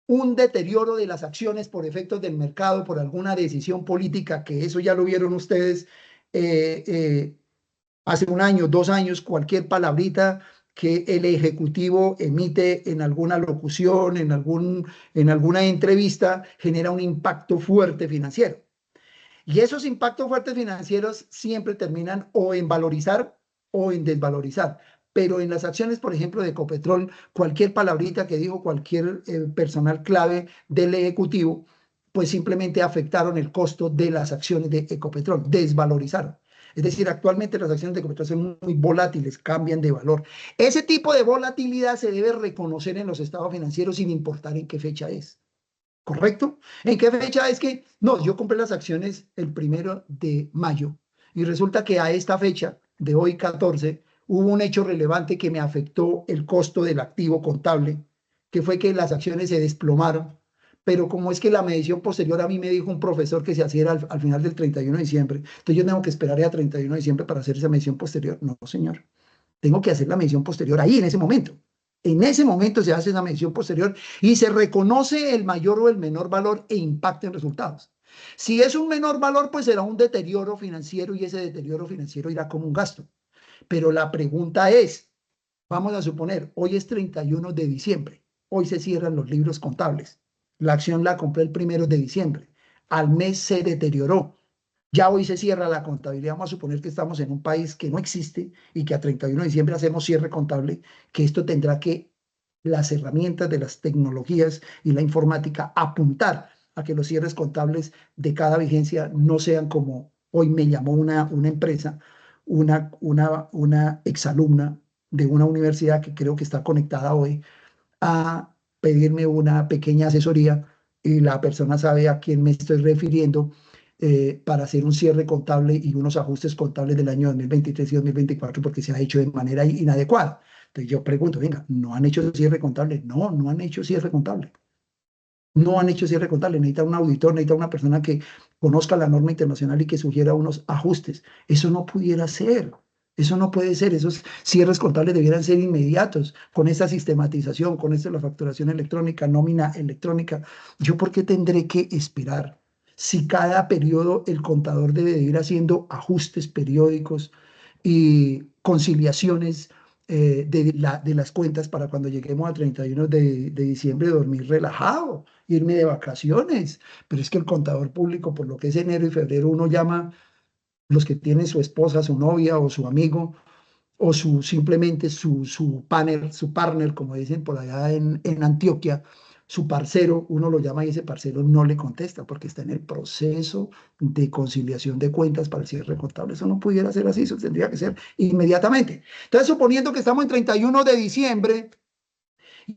A: un deterioro de las acciones por efectos del mercado, por alguna decisión política, que eso ya lo vieron ustedes hace un año, 2 años, cualquier palabrita que el Ejecutivo emite en alguna locución, en alguna entrevista, genera un impacto fuerte financiero. Y esos impactos fuertes financieros siempre terminan o en valorizar o en desvalorizar. Pero en las acciones, por ejemplo, de Ecopetrol, cualquier palabrita que dijo cualquier personal clave del Ejecutivo, pues simplemente afectaron el costo de las acciones de Ecopetrol, desvalorizaron. Es decir, actualmente las acciones de Ecopetrol son muy volátiles, cambian de valor. Ese tipo de volatilidad se debe reconocer en los estados financieros sin importar en qué fecha es. ¿correcto? ¿En qué fecha es que? No, yo compré las acciones el 1 de mayo y resulta que a esta fecha de hoy 14 hubo un hecho relevante que me afectó el costo del activo contable, que fue que las acciones se desplomaron, pero como es que la medición posterior a mí me dijo un profesor que se hacía al final del 31 de diciembre, entonces yo tengo que esperar a 31 de diciembre para hacer esa medición posterior. No, señor, tengo que hacer la medición posterior ahí, en ese momento. En ese momento se hace esa medición posterior y se reconoce el mayor o el menor valor e impacta en resultados. Si es un menor valor, pues será un deterioro financiero y ese deterioro financiero irá como un gasto. Pero la pregunta es, vamos a suponer, hoy es 31 de diciembre, hoy se cierran los libros contables. La acción la compré el 1 de diciembre, al mes se deterioró. Ya hoy se cierra la contabilidad. Vamos a suponer que estamos en un país que no existe y que a 31 de diciembre hacemos cierre contable, que esto tendrá que las herramientas de las tecnologías y la informática apuntar a que los cierres contables de cada vigencia no sean como hoy me llamó una empresa, una exalumna de una universidad que creo que está conectada hoy a pedirme una pequeña asesoría y la persona sabe a quién me estoy refiriendo para hacer un cierre contable y unos ajustes contables del año 2023 y 2024 porque se ha hecho de manera inadecuada. Entonces yo pregunto, venga, ¿no han hecho cierre contable? No, no han hecho cierre contable. No han hecho cierre contable. Necesita un auditor, necesita una persona que conozca la norma internacional y que sugiera unos ajustes. Eso no pudiera ser. Eso no puede ser. Esos cierres contables debieran ser inmediatos con esa sistematización, con esto de la facturación electrónica, nómina electrónica. ¿Yo por qué tendré que esperar? Si cada periodo el contador debe de ir haciendo ajustes periódicos y conciliaciones de las cuentas para cuando lleguemos a 31 de diciembre dormir relajado, irme de vacaciones. Pero es que el contador público, por lo que es enero y febrero, uno llama los que tienen su esposa, su novia o su amigo o simplemente su partner, como dicen por allá en Antioquia, su parcero, uno lo llama y ese parcero no le contesta porque está en el proceso de conciliación de cuentas para el cierre contable. Eso no pudiera ser así, eso tendría que ser inmediatamente. Entonces, suponiendo que estamos en 31 de diciembre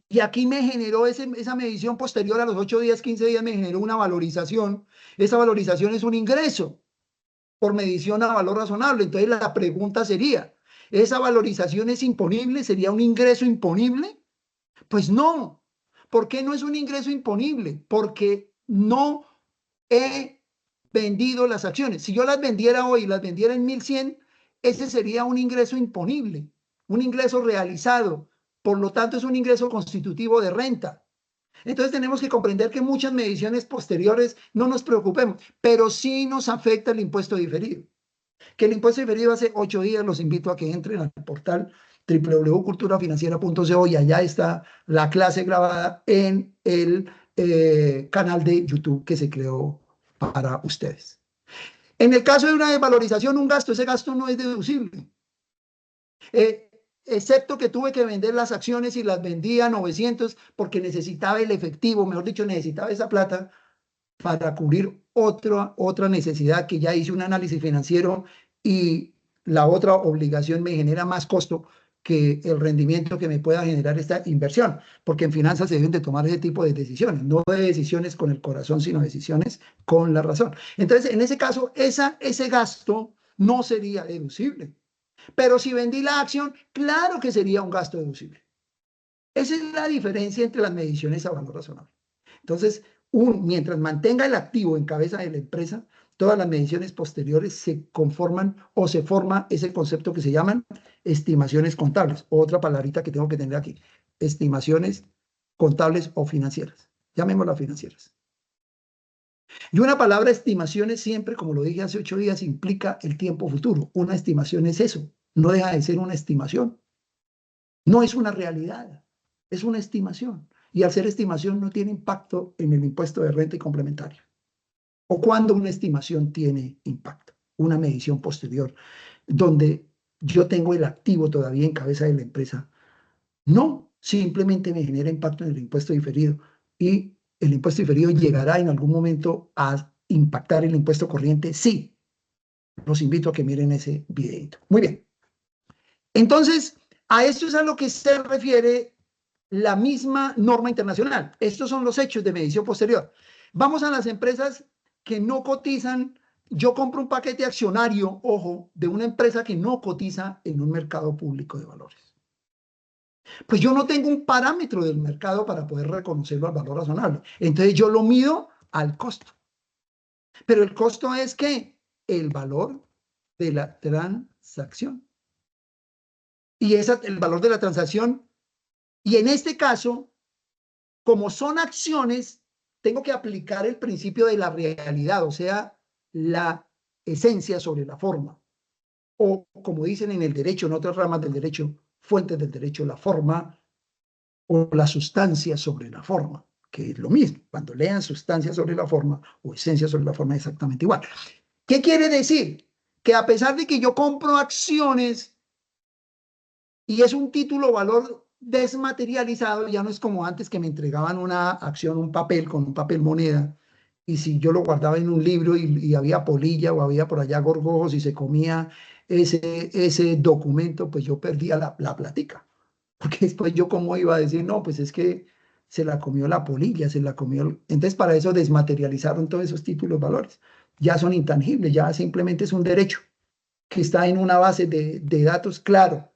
A: y aquí me generó esa medición posterior a los 8 días, 15 días, me generó una valorización. Esa valorización es un ingreso por medición a valor razonable. Entonces la pregunta sería, ¿esa valorización es imponible? ¿Sería un ingreso imponible? Pues no. ¿Por qué no es un ingreso imponible? Porque no he vendido las acciones. Si yo las vendiera hoy y las vendiera en 1100, ese sería un ingreso imponible, un ingreso realizado. Por lo tanto, es un ingreso constitutivo de renta. Entonces tenemos que comprender que muchas mediciones posteriores no nos preocupemos, pero sí nos afecta el impuesto diferido. Que el impuesto diferido hace 8 días, los invito a que entren al portal www.culturafinanciera.co y allá está la clase grabada en el canal de YouTube que se creó para ustedes. En el caso de una desvalorización, un gasto, ese gasto no es deducible. Excepto que tuve que vender las acciones y las vendí a 900 porque necesitaba el efectivo, mejor dicho, necesitaba esa plata para cubrir otra necesidad que ya hice un análisis financiero y la otra obligación me genera más costo que el rendimiento que me pueda generar esta inversión, porque en finanzas se deben de tomar ese tipo de decisiones, no de decisiones con el corazón, sino decisiones con la razón. Entonces, en ese caso, ese gasto no sería deducible. Pero si vendí la acción, claro que sería un gasto deducible. Esa es la diferencia entre las mediciones a valor razonable. Entonces, mientras mantenga el activo en cabeza de la empresa, todas las mediciones posteriores se conforman o se forma ese concepto que se llaman estimaciones contables. Otra palabrita que tengo que tener aquí, estimaciones contables o financieras. Llamémoslas financieras. Y una palabra estimaciones siempre, como lo dije hace 8 días, implica el tiempo futuro. Una estimación es eso, no deja de ser una estimación. No es una realidad, es una estimación. Y al ser estimación no tiene impacto en el impuesto de renta y complementario. ¿O cuando una estimación tiene impacto? Una medición posterior, donde yo tengo el activo todavía en cabeza de la empresa. No, simplemente me genera impacto en el impuesto diferido. Y el impuesto diferido llegará en algún momento a impactar el impuesto corriente. Sí, los invito a que miren ese videito. Muy bien. Entonces, a esto es a lo que se refiere la misma norma internacional. Estos son los hechos de medición posterior. Vamos a las empresas que no cotizan. Yo compro un paquete accionario, ojo, de una empresa que no cotiza en un mercado público de valores. Pues yo no tengo un parámetro del mercado para poder reconocerlo al valor razonable. Entonces yo lo mido al costo. Pero el costo es que el valor de la transacción. Y el valor de la transacción. Y en este caso, como son acciones, tengo que aplicar el principio de la realidad, o sea, la esencia sobre la forma. O como dicen en el derecho, en otras ramas del derecho, fuentes del derecho, la forma o la sustancia sobre la forma, que es lo mismo. Cuando lean sustancia sobre la forma o esencia sobre la forma, es exactamente igual. ¿Qué quiere decir? Que a pesar de que yo compro acciones y es un título valor desmaterializado, ya no es como antes que me entregaban una acción, un papel con un papel moneda, y si yo lo guardaba en un libro y había polilla o había por allá gorgojos y se comía ese documento, pues yo perdía la plática. Porque después yo cómo iba a decir, no, pues es que se la comió la polilla, se la comió. Entonces para eso desmaterializaron todos esos títulos valores. Ya son intangibles, ya simplemente es un derecho que está en una base de datos claro.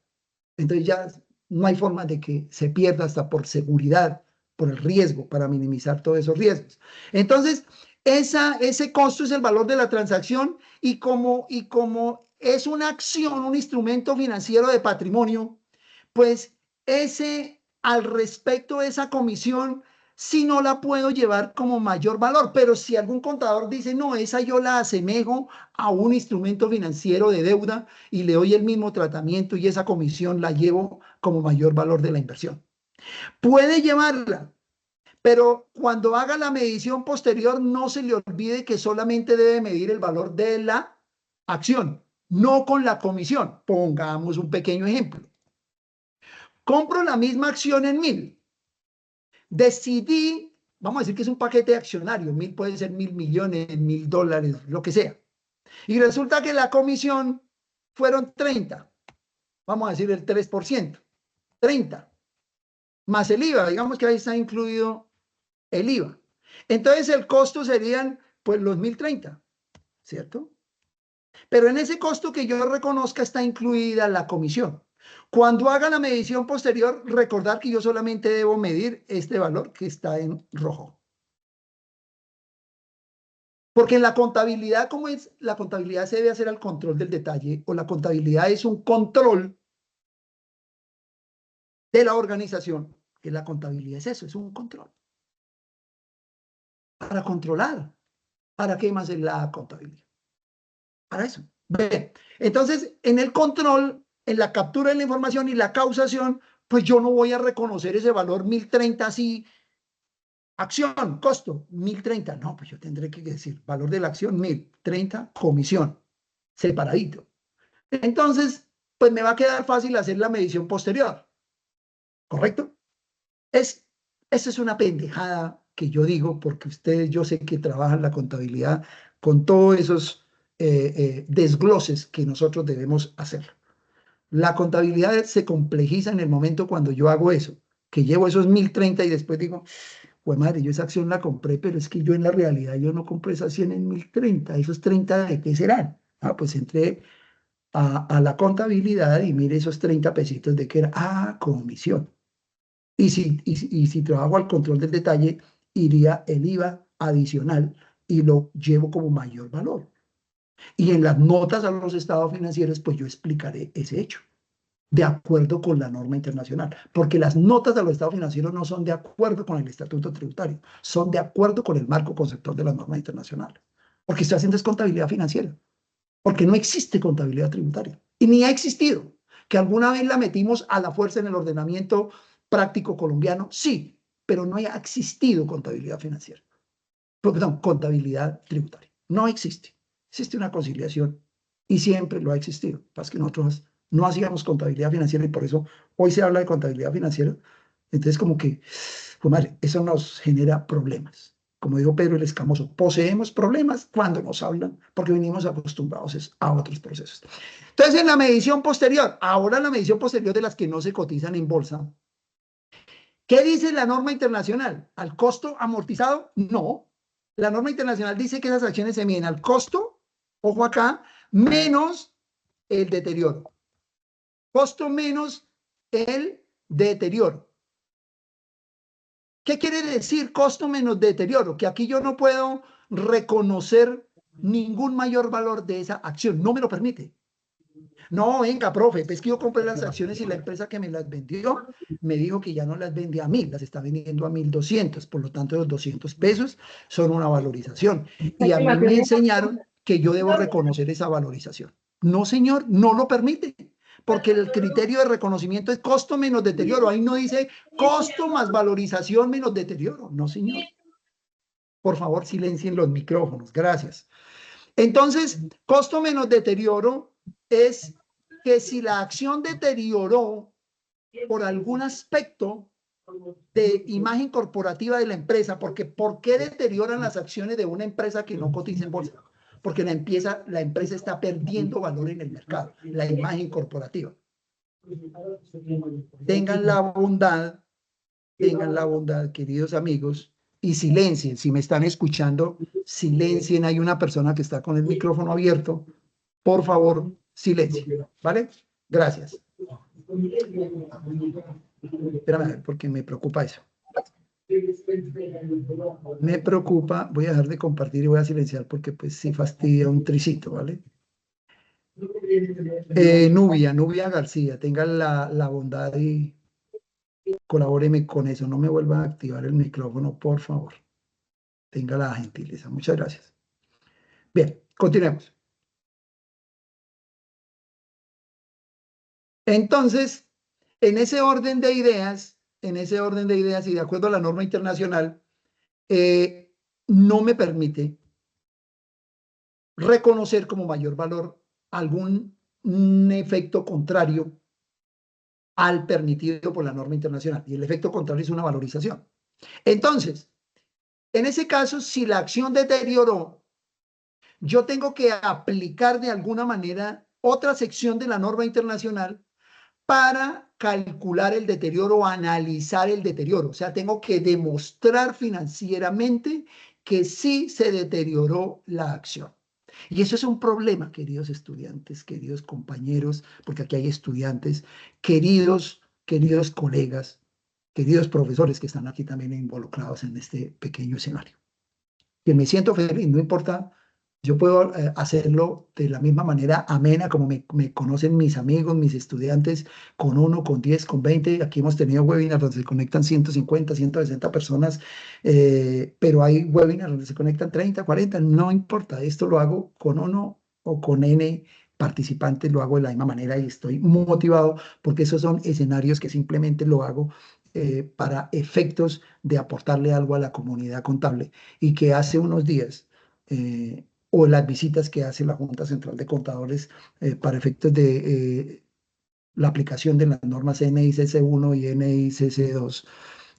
A: Entonces ya no hay forma de que se pierda hasta por seguridad, por el riesgo, para minimizar todos esos riesgos. Entonces, ese costo es el valor de la transacción y como es una acción, un instrumento financiero de patrimonio, pues al respecto de esa comisión, si no la puedo llevar como mayor valor, pero si algún contador dice, no, esa yo la asemejo a un instrumento financiero de deuda y le doy el mismo tratamiento y esa comisión la llevo como mayor valor de la inversión. Puede llevarla, pero cuando haga la medición posterior no se le olvide que solamente debe medir el valor de la acción, no con la comisión. Pongamos un pequeño ejemplo. Compro la misma acción en 1.000. Decidí, vamos a decir que es un paquete accionario, 1.000 puede ser 1.000 millones, $1.000, lo que sea. Y resulta que la comisión fueron 30, vamos a decir el 3%, 30, más el IVA, digamos que ahí está incluido el IVA. Entonces el costo serían pues los 1.030, ¿cierto? Pero en ese costo que yo reconozca está incluida la comisión. Cuando haga la medición posterior, recordar que yo solamente debo medir este valor que está en rojo. Porque en la contabilidad, ¿cómo es? La contabilidad se debe hacer al control del detalle, o la contabilidad es un control de la organización, que la contabilidad es eso, es un control. Para controlar. ¿Para qué más es la contabilidad? Para eso. Bien. Entonces, en el control, en la captura de la información y la causación, pues yo no voy a reconocer ese valor 1.030 así, acción, costo, 1.030. No, pues yo tendré que decir, valor de la acción, 1.030, comisión, separadito. Entonces, pues me va a quedar fácil hacer la medición posterior. ¿Correcto? Esa es una pendejada que yo digo porque ustedes, yo sé que trabajan la contabilidad con todos esos desgloses que nosotros debemos hacer. La contabilidad se complejiza en el momento cuando yo hago eso, que llevo esos 1.030 y después digo, pues madre, yo esa acción la compré, pero es que yo en la realidad yo no compré esa acción en 1.030, esos 30 ¿de qué serán? Ah, pues entré a la contabilidad y mire esos 30 pesitos de que era, comisión. Y si trabajo al control del detalle, iría el IVA adicional y lo llevo como mayor valor. Y en las notas a los estados financieros, pues yo explicaré ese hecho, de acuerdo con la norma internacional. Porque las notas a los estados financieros no son de acuerdo con el estatuto tributario, son de acuerdo con el marco conceptual de las normas internacionales. Porque estoy haciendo es contabilidad financiera, porque no existe contabilidad tributaria. Y ni ha existido. Que alguna vez la metimos a la fuerza en el ordenamiento práctico colombiano, sí, pero no ha existido contabilidad financiera. Perdón, contabilidad tributaria. No existe. Existe una conciliación y siempre lo ha existido. Pasa que nosotros no hacíamos contabilidad financiera y por eso hoy se habla de contabilidad financiera. Entonces, como que, pues madre, eso nos genera problemas. Como dijo Pedro el Escamoso, poseemos problemas cuando nos hablan porque venimos acostumbrados a otros procesos. Entonces, en la medición posterior, ahora la medición posterior de las que no se cotizan en bolsa, ¿Qué dice la norma internacional? ¿Al costo amortizado? No. La norma internacional dice que esas acciones se miden al costo, ojo acá, menos el deterioro. Costo menos el deterioro. ¿Qué quiere decir costo menos deterioro? Que aquí yo no puedo reconocer ningún mayor valor de esa acción. No me lo permite. No, venga, profe, es que yo compré las acciones y la empresa que me las vendió me dijo que ya no las vende a 1.000, las está vendiendo a 1.200. Por lo tanto, los 200 pesos son una valorización. Y a mí me enseñaron que yo debo reconocer esa valorización. No, señor, no lo permite. Porque el criterio de reconocimiento es costo menos deterioro. Ahí no dice costo más valorización menos deterioro. No, señor. Por favor, silencien los micrófonos. Gracias. Entonces, costo menos deterioro es que si la acción deterioró por algún aspecto de imagen corporativa de la empresa, porque ¿por qué deterioran las acciones de una empresa que no cotiza en bolsa? Porque la empresa está perdiendo valor en el mercado, la imagen corporativa. Tengan la bondad, queridos amigos, y silencien. Si me están escuchando, silencien. Hay una persona que está con el micrófono abierto. Por favor, silencio. ¿Vale? Gracias. Espérame, porque me preocupa eso. Me preocupa. Voy a dejar de compartir y voy a silenciar porque pues sí fastidia un tricito, ¿vale? Nubia García, tenga la bondad y colabóreme con eso. No me vuelva a activar el micrófono, por favor. Tenga la gentileza. Muchas gracias. Bien, continuemos. Entonces, en ese orden de ideas y de acuerdo a la norma internacional, no me permite reconocer como mayor valor algún efecto contrario al permitido por la norma internacional. Y el efecto contrario es una valorización. Entonces, en ese caso, si la acción deterioró, yo tengo que aplicar de alguna manera otra sección de la norma internacional para calcular el deterioro o analizar el deterioro. O sea, tengo que demostrar financieramente que sí se deterioró la acción. Y eso es un problema, queridos estudiantes, queridos compañeros, porque aquí hay estudiantes, queridos colegas, queridos profesores que están aquí también involucrados en este pequeño escenario. Que me siento feliz, no importa, yo puedo hacerlo de la misma manera amena como me conocen mis amigos, mis estudiantes, con 1, con 10, con 20. Aquí hemos tenido webinars donde se conectan 150, 160 personas, pero hay webinars donde se conectan 30, 40, no importa, esto lo hago con 1 o con N participantes, lo hago de la misma manera y estoy motivado porque esos son escenarios que simplemente lo hago para efectos de aportarle algo a la comunidad contable y que hace unos días, o las visitas que hace la Junta Central de Contadores para efectos de la aplicación de las normas NICC1 y NICC2,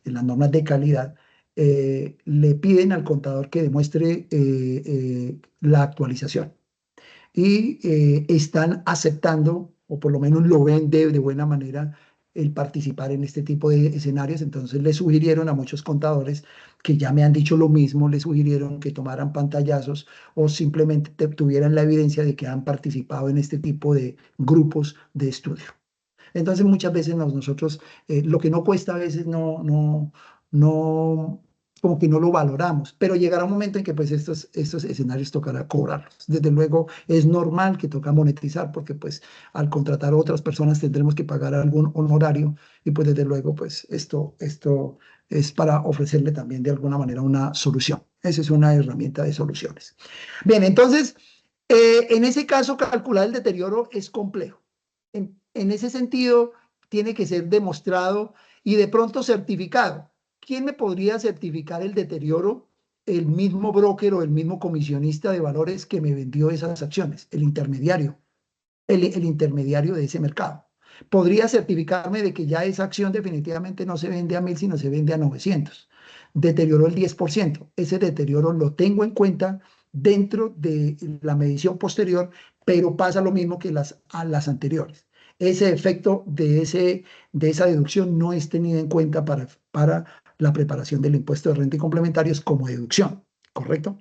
A: en las normas de calidad, le piden al contador que demuestre la actualización. Y están aceptando, o por lo menos lo ven de buena manera, el participar en este tipo de escenarios. Entonces le sugirieron a muchos contadores que ya me han dicho lo mismo, le sugirieron que tomaran pantallazos o simplemente tuvieran la evidencia de que han participado en este tipo de grupos de estudio. Entonces muchas veces nosotros, lo que no cuesta a veces no, como que no lo valoramos, pero llegará un momento en que pues estos escenarios tocará cobrarlos. Desde luego es normal que toca monetizar porque pues al contratar a otras personas tendremos que pagar algún honorario y pues desde luego pues esto es para ofrecerle también de alguna manera una solución. Esa es una herramienta de soluciones. Bien, entonces, en ese caso calcular el deterioro es complejo. En ese sentido, tiene que ser demostrado y de pronto certificado. ¿Quién me podría certificar el deterioro? El mismo broker o el mismo comisionista de valores que me vendió esas acciones, el intermediario, el intermediario de ese mercado. Podría certificarme de que ya esa acción definitivamente no se vende a 1.000, sino se vende a 900. Deterioró el 10%. Ese deterioro lo tengo en cuenta dentro de la medición posterior, pero pasa lo mismo que a las anteriores. ese efecto de esa deducción no es tenido en cuenta para la preparación del impuesto de renta y complementarios como deducción, ¿correcto?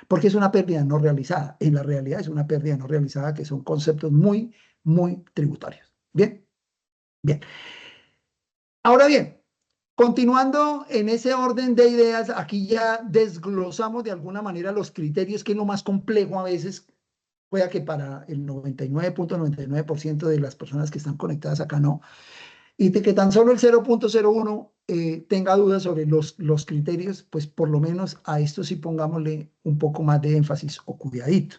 A: Porque es una pérdida no realizada. En la realidad es una pérdida no realizada, que son conceptos muy, muy tributarios. Bien, bien. Ahora bien, continuando en ese orden de ideas, aquí ya desglosamos de alguna manera los criterios, que es lo más complejo a veces, pueda que para el 99.99% de las personas que están conectadas acá no, y de que tan solo el 0.01 tenga dudas sobre los criterios, pues por lo menos a esto sí pongámosle un poco más de énfasis o cuidadito.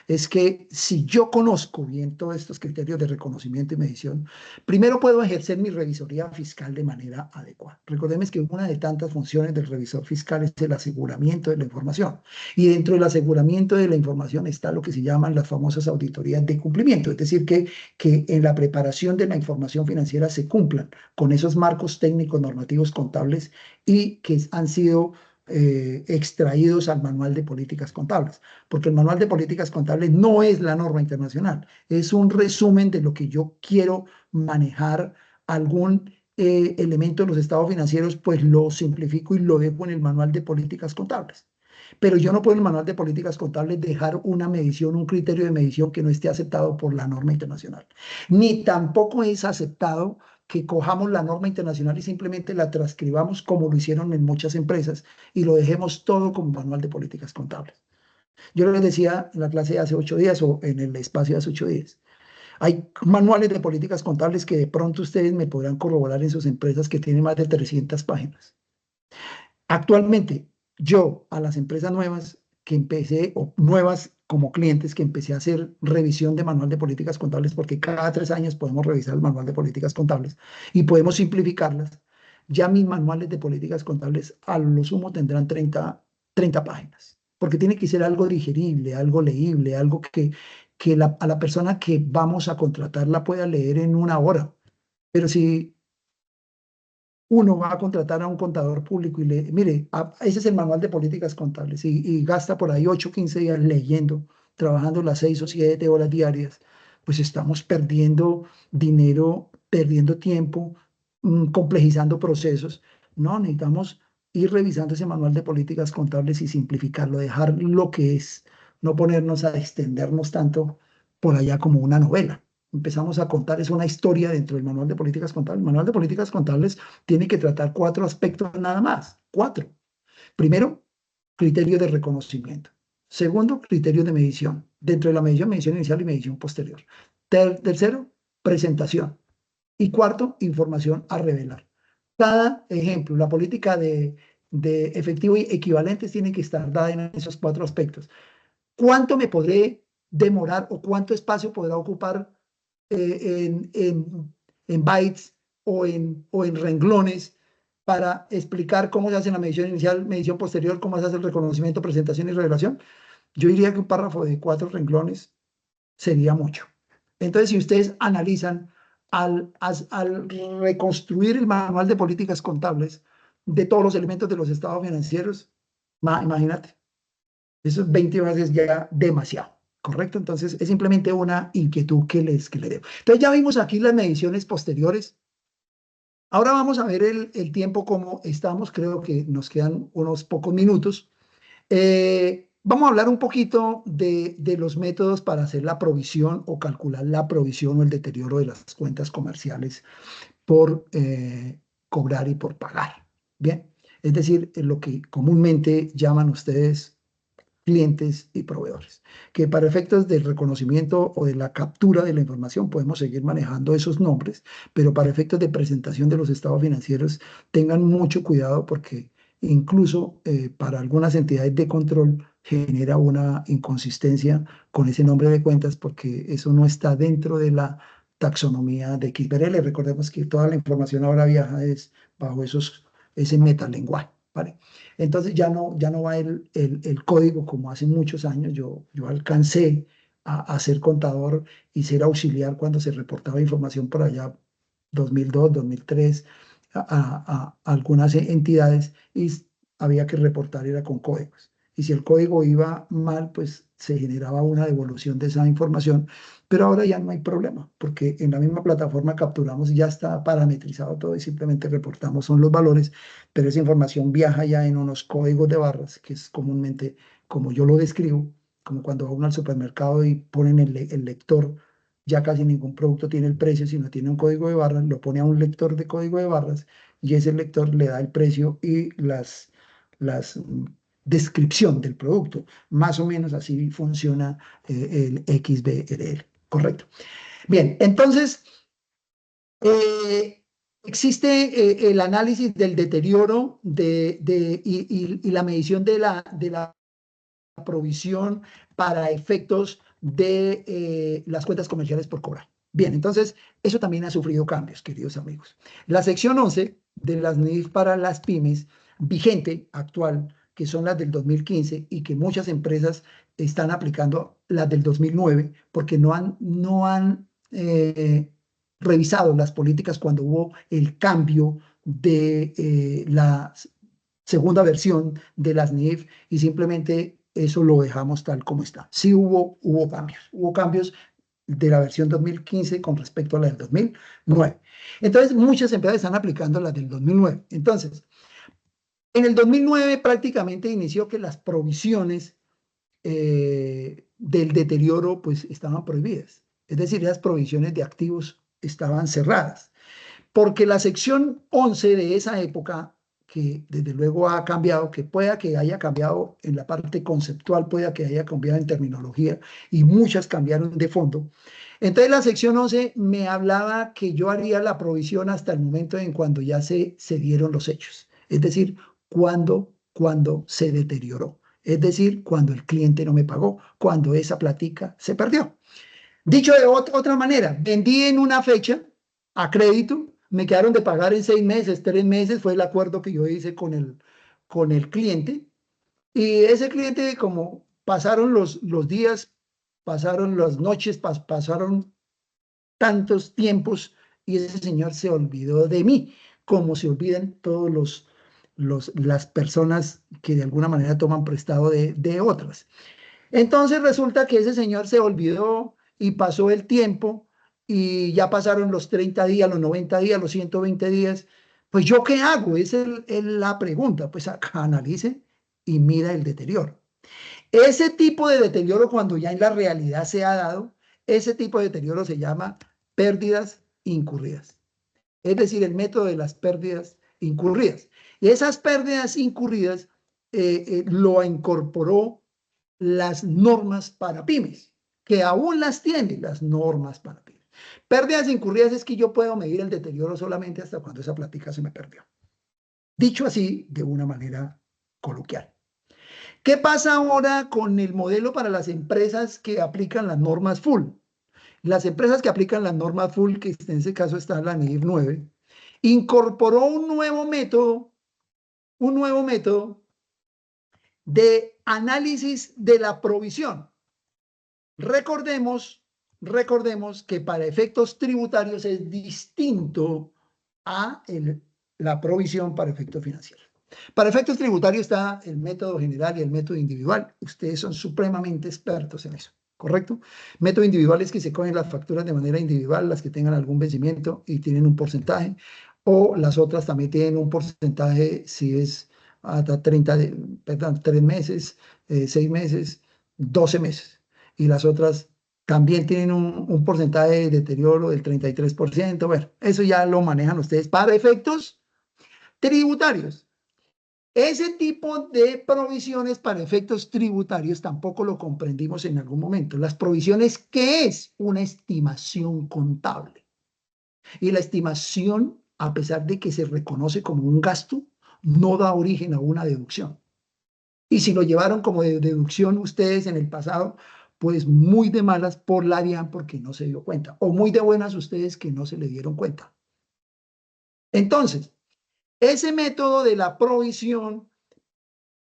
A: Es que si yo conozco bien todos estos criterios de reconocimiento y medición, primero puedo ejercer mi revisoría fiscal de manera adecuada. Recordemos que una de tantas funciones del revisor fiscal es el aseguramiento de la información. Y dentro del aseguramiento de la información está lo que se llaman las famosas auditorías de cumplimiento, es decir, que en la preparación de la información financiera se cumplan con esos marcos técnicos normativos contables y que han sido extraídos al manual de políticas contables, porque el manual de políticas contables no es la norma internacional, es un resumen de lo que yo quiero manejar. Algún elemento de los estados financieros, pues lo simplifico y lo dejo en el manual de políticas contables. Pero yo no puedo en el manual de políticas contables dejar una medición, un criterio de medición que no esté aceptado por la norma internacional. Ni tampoco es aceptado que cojamos la norma internacional y simplemente la transcribamos como lo hicieron en muchas empresas y lo dejemos todo como manual de políticas contables. Yo les decía en la clase de hace 8 días o en el espacio de hace 8 días, hay manuales de políticas contables que de pronto ustedes me podrán corroborar en sus empresas que tienen más de 300 páginas. Actualmente, yo a las empresas nuevas que empecé, o nuevas como clientes que empecé a hacer revisión de manual de políticas contables, porque cada 3 años podemos revisar el manual de políticas contables y podemos simplificarlas, ya mis manuales de políticas contables a lo sumo tendrán 30 páginas, porque tiene que ser algo digerible, algo leíble, algo que a la persona que vamos a contratar la pueda leer en una hora. Pero si uno va a contratar a un contador público y le, mire, ese es el manual de políticas contables y gasta por ahí 8 o 15 días leyendo, trabajando las 6 o 7 horas diarias, pues estamos perdiendo dinero, perdiendo tiempo, complejizando procesos. No, necesitamos ir revisando ese manual de políticas contables y simplificarlo, dejar lo que es, no ponernos a extendernos tanto por allá como una novela. Empezamos a contar, es una historia dentro del manual de políticas contables. El manual de políticas contables tiene que tratar 4 aspectos nada más, 4. Primero, criterio de reconocimiento. Segundo, criterio de medición. Dentro de la medición inicial y medición posterior. Tercero, presentación. Y cuarto, información a revelar. Cada ejemplo, la política de efectivo y equivalentes tiene que estar dada en esos 4 aspectos. ¿Cuánto me podré demorar o cuánto espacio podrá ocupar en bytes o en renglones para explicar cómo se hace la medición inicial, medición posterior, cómo se hace el reconocimiento, presentación y revelación? Yo diría que un párrafo de 4 renglones sería mucho. Entonces, si ustedes analizan al reconstruir el manual de políticas contables de todos los elementos de los estados financieros, imagínate, esos 20 horas es ya demasiado, ¿correcto? Entonces, es simplemente una inquietud que le debo. Entonces, ya vimos aquí las mediciones posteriores. Ahora vamos a ver el tiempo como estamos. Creo que nos quedan unos pocos minutos. Vamos a hablar un poquito de los métodos para hacer la provisión o calcular la provisión o el deterioro de las cuentas comerciales por cobrar y por pagar. Bien, es decir, lo que comúnmente llaman ustedes clientes y proveedores, que para efectos del reconocimiento o de la captura de la información podemos seguir manejando esos nombres, pero para efectos de presentación de los estados financieros tengan mucho cuidado porque incluso para algunas entidades de control genera una inconsistencia con ese nombre de cuentas porque eso no está dentro de la taxonomía de XBRL. Recordemos que toda la información ahora viaja es bajo ese metalenguaje, ¿vale? Entonces ya no va el código como hace muchos años. Yo alcancé a ser contador y ser auxiliar cuando se reportaba información por allá 2002, 2003 a algunas entidades y había que reportar, era con códigos. y si el código iba mal, pues se generaba una devolución de esa información, pero ahora ya no hay problema, porque en la misma plataforma capturamos y ya está parametrizado todo y simplemente reportamos son los valores, pero esa información viaja ya en unos códigos de barras, que es comúnmente como yo lo describo, como cuando va uno al supermercado y ponen el lector, ya casi ningún producto tiene el precio, sino tiene un código de barras, lo pone a un lector de código de barras y ese lector le da el precio y las descripción del producto. Más o menos así funciona el XBRL, ¿correcto? Bien, entonces existe el análisis del deterioro y la medición de la provisión para efectos de las cuentas comerciales por cobrar. Bien, entonces eso también ha sufrido cambios, queridos amigos. La sección 11 de las NIF para las pymes, vigente, actual, que son las del 2015 y que muchas empresas están aplicando las del 2009 porque no han revisado las políticas cuando hubo el cambio de la segunda versión de las NIF y simplemente eso lo dejamos tal como está. Sí hubo cambios de la versión 2015 con respecto a la del 2009. Entonces, muchas empresas están aplicando las del 2009. Entonces, en el 2009 prácticamente inició que las provisiones del deterioro pues estaban prohibidas. Es decir, las provisiones de activos estaban cerradas porque la sección 11 de esa época, que desde luego ha cambiado, que pueda que haya cambiado en la parte conceptual, pueda que haya cambiado en terminología, y muchas cambiaron de fondo. Entonces la sección 11 me hablaba que yo haría la provisión hasta el momento en cuando ya se dieron los hechos, es decir, cuando se deterioró, es decir, cuando el cliente no me pagó, cuando esa platica se perdió. Dicho de otra manera, vendí en una fecha a crédito, me quedaron de pagar en 6 meses, 3 meses, fue el acuerdo que yo hice con el cliente. Y ese cliente, como pasaron los días, pasaron las noches, pasaron tantos tiempos y ese señor se olvidó de mí, como se olvidan todos las personas que de alguna manera toman prestado de otras. Entonces resulta que ese señor se olvidó y pasó el tiempo y ya pasaron los 30 días, los 90 días, los 120 días. Pues yo qué hago? Esa es la pregunta. Pues acá analice y mira el deterioro. Ese tipo de deterioro cuando ya en la realidad se ha dado, ese tipo de deterioro se llama pérdidas incurridas. Es decir, el método de las pérdidas incurridas. Y esas pérdidas incurridas lo incorporó las normas para pymes, que aún las tiene las normas para pymes. Pérdidas incurridas es que yo puedo medir el deterioro solamente hasta cuando esa plática se me perdió. Dicho así, de una manera coloquial. ¿Qué pasa ahora con el modelo para las empresas que aplican las normas full? Las empresas que aplican las normas full, que en ese caso está la NIF 9, incorporó un nuevo método de análisis de la provisión. Recordemos que para efectos tributarios es distinto a la provisión para efectos financieros. Para efectos tributarios está el método general y el método individual. Ustedes son supremamente expertos en eso, ¿correcto? Método individual es que se cogen las facturas de manera individual, las que tengan algún vencimiento y tienen un porcentaje, o las otras también tienen un porcentaje si es hasta 3 meses, 6 meses, 12 meses. Y las otras también tienen un porcentaje de deterioro del 33%. Bueno, eso ya lo manejan ustedes para efectos tributarios. Ese tipo de provisiones para efectos tributarios tampoco lo comprendimos en algún momento. Las provisiones, ¿qué es? Una estimación contable. Y la estimación, a pesar de que se reconoce como un gasto, no da origen a una deducción. Y si lo llevaron como deducción ustedes en el pasado, pues muy de malas por la DIAN porque no se dio cuenta. O muy de buenas ustedes que no se le dieron cuenta. Entonces, ese método de la provisión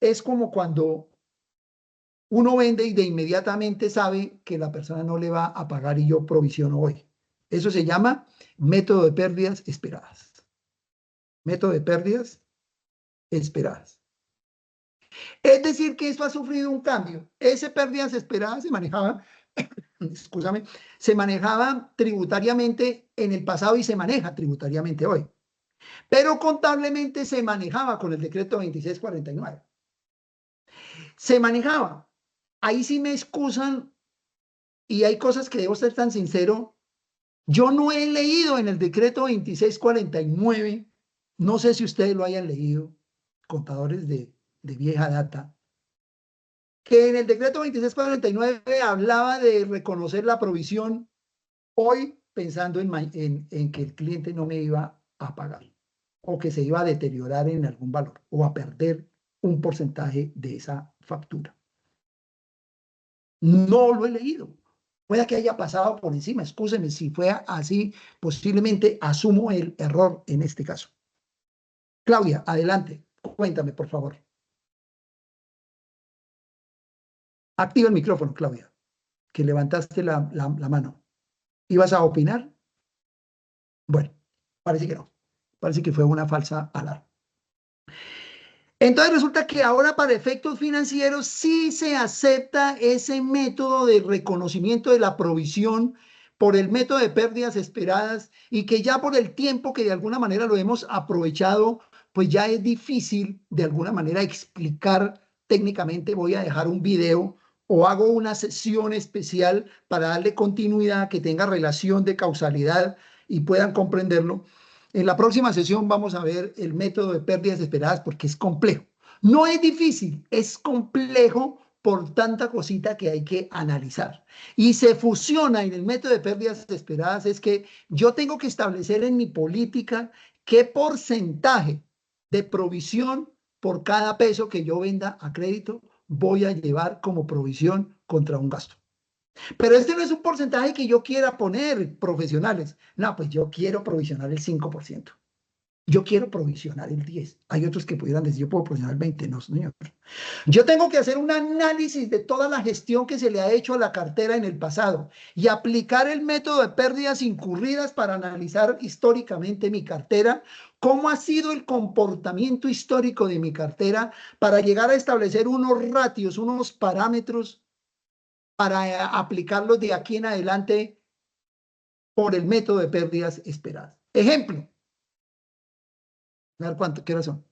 A: es como cuando uno vende y de inmediatamente sabe que la persona no le va a pagar y yo provisiono hoy. Eso se llama método de pérdidas esperadas. Método de pérdidas esperadas. Es decir, que esto ha sufrido un cambio. Ese pérdidas esperadas se manejaba, escúchame, se manejaba tributariamente en el pasado y se maneja tributariamente hoy. Pero contablemente se manejaba con el decreto 2649. Se manejaba. Ahí sí me excusan y hay cosas que debo ser tan sincero. Yo no he leído en el decreto 2649, no sé si ustedes lo hayan leído, contadores de vieja data, que en el decreto 2649 hablaba de reconocer la provisión hoy pensando en que el cliente no me iba a pagar o que se iba a deteriorar en algún valor o a perder un porcentaje de esa factura. No lo he leído. Puede que haya pasado por encima, excúseme si fue así, posiblemente asumo el error en este caso. Claudia, adelante, cuéntame por favor. Activa el micrófono, Claudia, que levantaste la mano. ¿Ibas a opinar? Bueno, parece que no. Parece que fue una falsa alarma. Entonces resulta que ahora para efectos financieros sí se acepta ese método de reconocimiento de la provisión por el método de pérdidas esperadas y que ya por el tiempo que de alguna manera lo hemos aprovechado, pues ya es difícil de alguna manera explicar técnicamente. Voy a dejar un video o hago una sesión especial para darle continuidad, que tenga relación de causalidad y puedan comprenderlo. En la próxima sesión vamos a ver el método de pérdidas esperadas porque es complejo. No es difícil, es complejo por tanta cosita que hay que analizar. Y se fusiona en el método de pérdidas esperadas, es que yo tengo que establecer en mi política qué porcentaje de provisión por cada peso que yo venda a crédito voy a llevar como provisión contra un gasto. Pero este no es un porcentaje que yo quiera poner profesionales. No, pues yo quiero provisionar el 5%. Yo quiero provisionar el 10%. Hay otros que pudieran decir, yo puedo provisionar el 20%. No, señor. Yo tengo que hacer un análisis de toda la gestión que se le ha hecho a la cartera en el pasado y aplicar el método de pérdidas incurridas para analizar históricamente mi cartera, cómo ha sido el comportamiento histórico de mi cartera para llegar a establecer unos ratios, unos parámetros para aplicarlos de aquí en adelante por el método de pérdidas esperadas. Ejemplo, a ver qué horas son.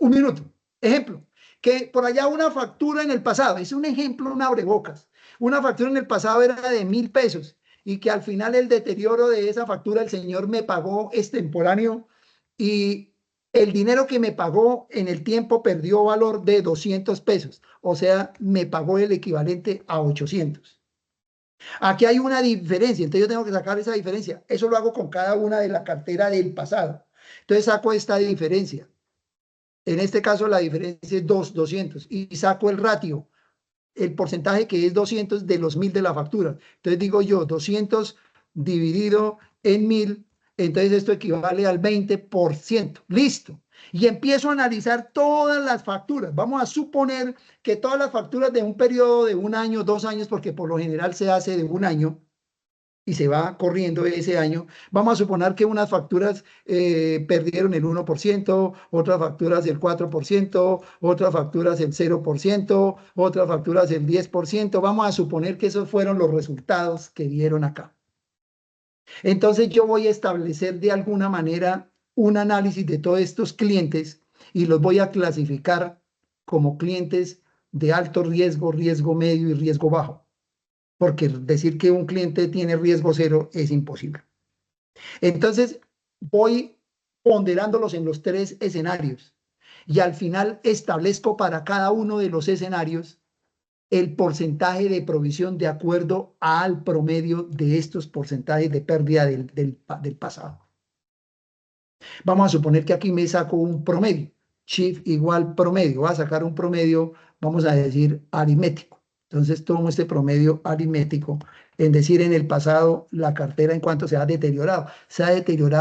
A: Un minuto. Ejemplo, que por allá una factura en el pasado, es un ejemplo, un abrebocas. Una factura en el pasado era de 1.000 pesos y que al final el deterioro de esa factura, el señor me pagó extemporáneo y el dinero que me pagó en el tiempo perdió valor de 200 pesos. O sea, me pagó el equivalente a 800. Aquí hay una diferencia, entonces yo tengo que sacar esa diferencia. Eso lo hago con cada una de la cartera del pasado. Entonces saco esta diferencia. En este caso la diferencia es 200 y saco el ratio, el porcentaje que es 200 de los 1.000 de la factura. Entonces digo yo, 200 dividido en 1.000, entonces esto equivale al 20%. Listo. Y empiezo a analizar todas las facturas. Vamos a suponer que todas las facturas de un periodo de 1 año, 2 años, porque por lo general se hace de 1 año, y se va corriendo ese año, vamos a suponer que unas facturas perdieron el 1%, otras facturas el 4%, otras facturas el 0%, otras facturas el 10%. Vamos a suponer que esos fueron los resultados que vieron acá. Entonces yo voy a establecer de alguna manera un análisis de todos estos clientes y los voy a clasificar como clientes de alto riesgo, riesgo medio y riesgo bajo, porque decir que un cliente tiene riesgo cero es imposible. Entonces, voy ponderándolos en los 3 escenarios y al final establezco para cada uno de los escenarios el porcentaje de provisión de acuerdo al promedio de estos porcentajes de pérdida del pasado. Vamos a suponer que aquí me saco un promedio, shift igual promedio, voy a sacar un promedio, vamos a decir aritmético. Entonces tomo este promedio aritmético, en decir en el pasado la cartera en cuanto se ha deteriorado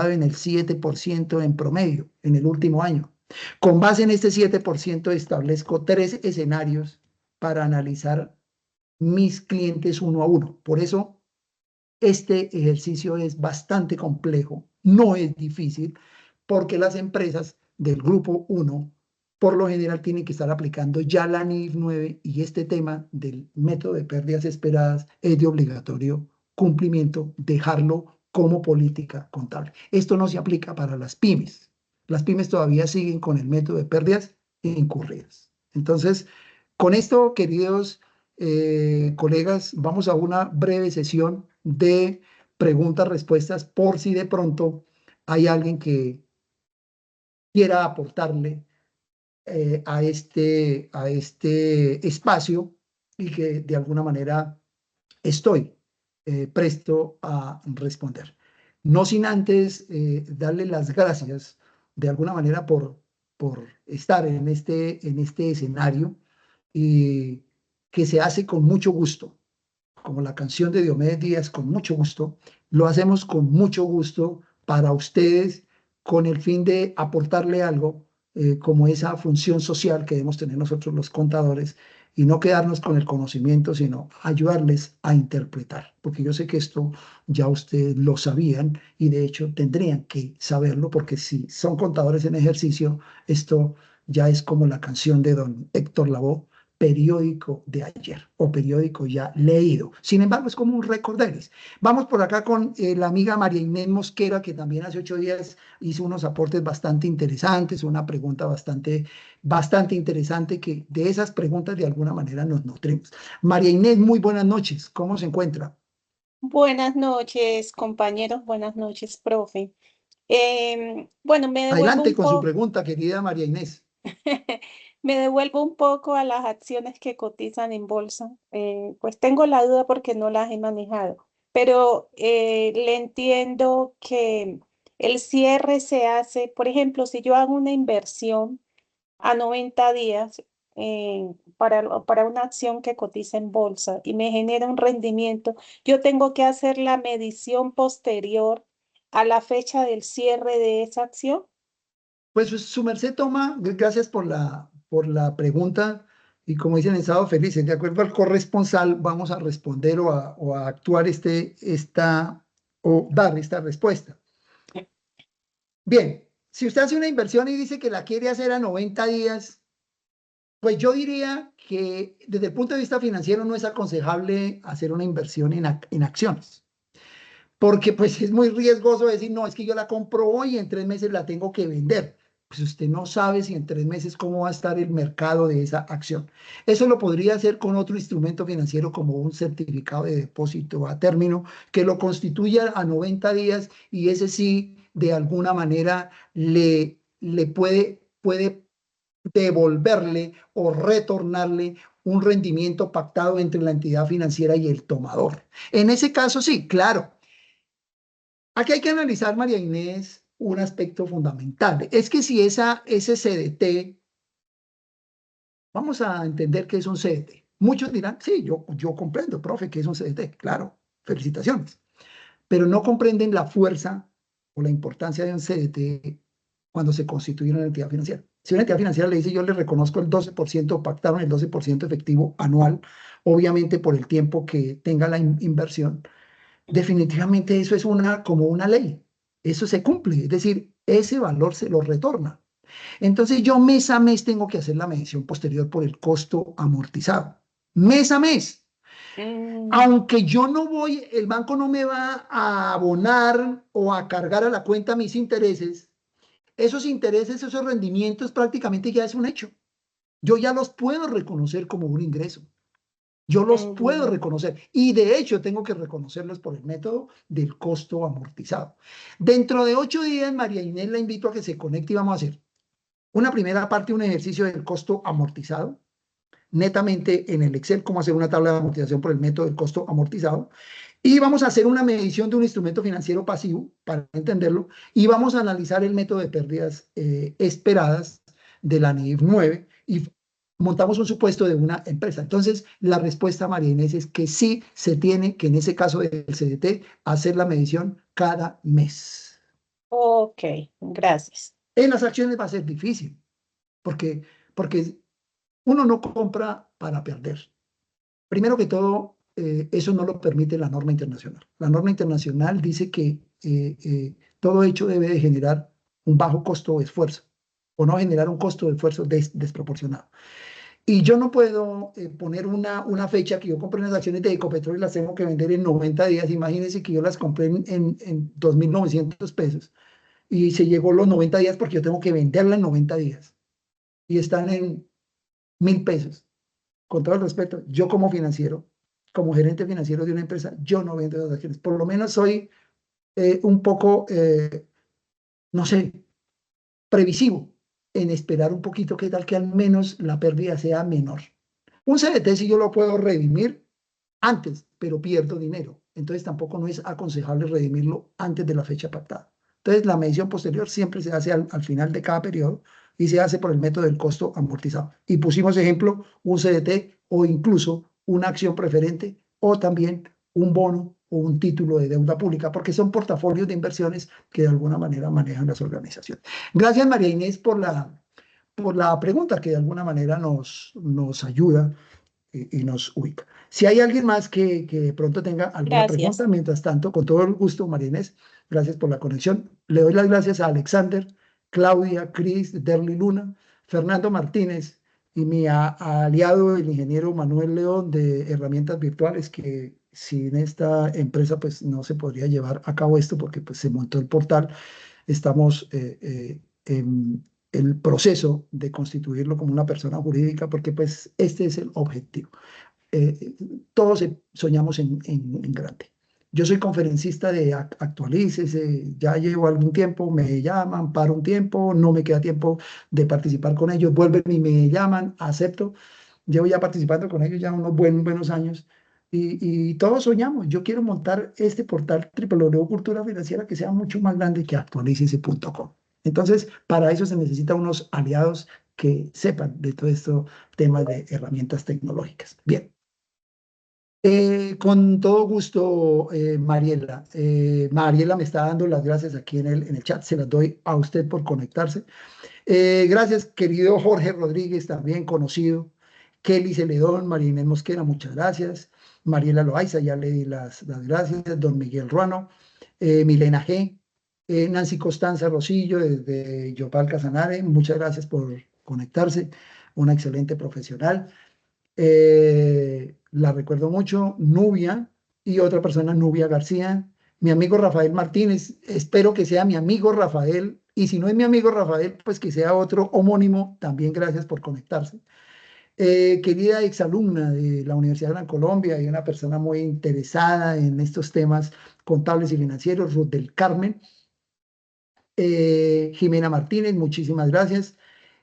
A: en el 7% en promedio en el último año. Con base en este 7% establezco 3 escenarios para analizar mis clientes uno a uno. Por eso este ejercicio es bastante complejo, no es difícil, porque las empresas del grupo 1 por lo general tienen que estar aplicando ya la NIF 9 y este tema del método de pérdidas esperadas es de obligatorio cumplimiento, dejarlo como política contable. Esto no se aplica para las pymes. Las pymes todavía siguen con el método de pérdidas incurridas. Entonces, con esto, queridos colegas, vamos a una breve sesión de preguntas-respuestas por si de pronto hay alguien que quiera aportarle a este espacio y que de alguna manera estoy presto a responder. No sin antes darle las gracias de alguna manera por estar en este escenario y que se hace con mucho gusto, como la canción de Diomedes Díaz, con mucho gusto. Lo hacemos con mucho gusto para ustedes, con el fin de aportarle algo, como esa función social que debemos tener nosotros los contadores, y no quedarnos con el conocimiento, sino ayudarles a interpretar, porque yo sé que esto ya ustedes lo sabían y de hecho tendrían que saberlo, porque si son contadores en ejercicio, esto ya es como la canción de don Héctor Lavoe, periódico de ayer o periódico ya leído. Sin embargo, es como un recorderis. Vamos por acá con la amiga María Inés Mosquera, que también hace 8 días hizo unos aportes bastante interesantes, una pregunta bastante interesante, que de esas preguntas de alguna manera nos nutrimos. María Inés, muy buenas noches. ¿Cómo se encuentra?
B: Buenas noches, compañeros. Buenas noches, profe. Bueno, me devuelvo
A: Adelante
B: un
A: con su
B: poco,
A: pregunta, querida María Inés.
B: me devuelvo un poco a las acciones que cotizan en bolsa. Pues tengo la duda porque no las he manejado, pero le entiendo que el cierre se hace, por ejemplo, si yo hago una inversión a 90 días para una acción que cotiza en bolsa y me genera un rendimiento, yo tengo que hacer la medición posterior a la fecha del cierre de esa acción.
A: Pues su merced toma, gracias por la pregunta, y como dicen en Estado Felices, de acuerdo al corresponsal, vamos a responder o a actuar o dar esta respuesta. Bien, si usted hace una inversión y dice que la quiere hacer a 90 días, pues yo diría que desde el punto de vista financiero no es aconsejable hacer una inversión en acciones, porque pues es muy riesgoso decir, no, es que yo la compro hoy y en 3 meses la tengo que vender. Pues usted no sabe si en 3 meses cómo va a estar el mercado de esa acción. Eso lo podría hacer con otro instrumento financiero como un certificado de depósito a término que lo constituya a 90 días y ese sí, de alguna manera, le puede devolverle o retornarle un rendimiento pactado entre la entidad financiera y el tomador. En ese caso, sí, claro. Aquí hay que analizar, María Inés, un aspecto fundamental. Es que si ese CDT, vamos a entender que es un CDT. Muchos dirán, sí, yo comprendo, profe, que es un CDT. Claro, felicitaciones. Pero no comprenden la fuerza o la importancia de un CDT cuando se constituye una entidad financiera. Si una entidad financiera le dice, yo le reconozco el 12%, pactaron el 12% efectivo anual, obviamente por el tiempo que tenga la inversión, definitivamente eso es como una ley. Eso se cumple, es decir, ese valor se lo retorna. Entonces yo mes a mes tengo que hacer la medición posterior por el costo amortizado. Mes a mes.
B: Mm,
A: Aunque yo no voy, el banco no me va a abonar o a cargar a la cuenta mis intereses, esos intereses, esos rendimientos prácticamente ya es un hecho. Yo ya los puedo reconocer como un ingreso. Yo los puedo
B: ujú.
A: reconocer y de hecho tengo que reconocerlos por el método del costo amortizado. Dentro de 8 días, María Inés, la invito a que se conecte y vamos a hacer una primera parte, un ejercicio del costo amortizado, netamente en el Excel, cómo hacer una tabla de amortización por el método del costo amortizado. Y vamos a hacer una medición de un instrumento financiero pasivo, para entenderlo, y vamos a analizar el método de pérdidas esperadas de la NIF 9 y montamos un supuesto de una empresa. Entonces, la respuesta, María Inés, es que sí se tiene que, en ese caso del CDT, hacer la medición cada mes.
B: Ok, gracias.
A: En las acciones va a ser difícil, porque, porque uno no compra para perder. Primero que todo, eso no lo permite la norma internacional. La norma internacional dice que todo hecho debe de generar un bajo costo o esfuerzo. o no generar un costo de esfuerzo desproporcionado. Y yo no puedo poner una fecha que yo compré unas acciones de Ecopetrol y las tengo que vender en 90 días. Imagínense que yo las compré en 2.900 pesos y se llegó los 90 días porque yo tengo que venderla en 90 días y están en 1.000 pesos. Con todo el respeto, yo como financiero, como gerente financiero de una empresa, yo no vendo esas acciones. Por lo menos soy un poco, no sé, previsivo en esperar un poquito, qué tal que al menos la pérdida sea menor. Un CDT sí yo lo puedo redimir antes, pero pierdo dinero. Entonces tampoco no es aconsejable redimirlo antes de la fecha pactada. Entonces la medición posterior siempre se hace al final de cada periodo y se hace por el método del costo amortizado. Y pusimos ejemplo un CDT o incluso una acción preferente o también un bono o un título de deuda pública, porque son portafolios de inversiones que de alguna manera manejan las organizaciones. Gracias, María Inés, por la pregunta que de alguna manera nos ayuda y nos ubica. Si hay alguien más que pronto tenga alguna
B: Gracias.
A: pregunta, mientras tanto, con todo el gusto, María Inés, gracias por la conexión. Le doy las gracias a Alexander, Claudia, Cris, Derly Luna, Fernando Martínez y mi aliado, el ingeniero Manuel León de Herramientas Virtuales, que sin esta empresa pues no se podría llevar a cabo esto porque pues se montó el portal. Estamos en el proceso de constituirlo como una persona jurídica porque pues este es el objetivo. Todos soñamos en grande. Yo soy conferencista de Actualícese, ya llevo algún tiempo, me llaman, paro un tiempo, no me queda tiempo de participar con ellos, vuelven y me llaman, acepto. Llevo ya participando con ellos ya unos buenos años y todos soñamos. Yo quiero montar este portal Cultura Financiera que sea mucho más grande que actualícese.com. Entonces, para eso se necesitan unos aliados que sepan de todo esto temas de herramientas tecnológicas. Bien. Con todo gusto, Mariela. Mariela me está dando las gracias aquí en el chat. Se las doy a usted por conectarse. Gracias, querido Jorge Rodríguez, también conocido. Kelly Celedón, María Inés Mosquera, muchas gracias. Mariela Loaiza, ya le di las gracias. Don Miguel Ruano, Milena G. Nancy Constanza Rosillo, desde Yopal Casanare, muchas gracias por conectarse. Una excelente profesional. La recuerdo mucho, Nubia y otra persona, Nubia García, mi amigo Rafael Martínez, espero que sea mi amigo Rafael, y si no es mi amigo Rafael, pues que sea otro homónimo, también gracias por conectarse. Querida exalumna de la Universidad de Gran Colombia y una persona muy interesada en estos temas contables y financieros, Ruth del Carmen, Jimena Martínez, muchísimas gracias.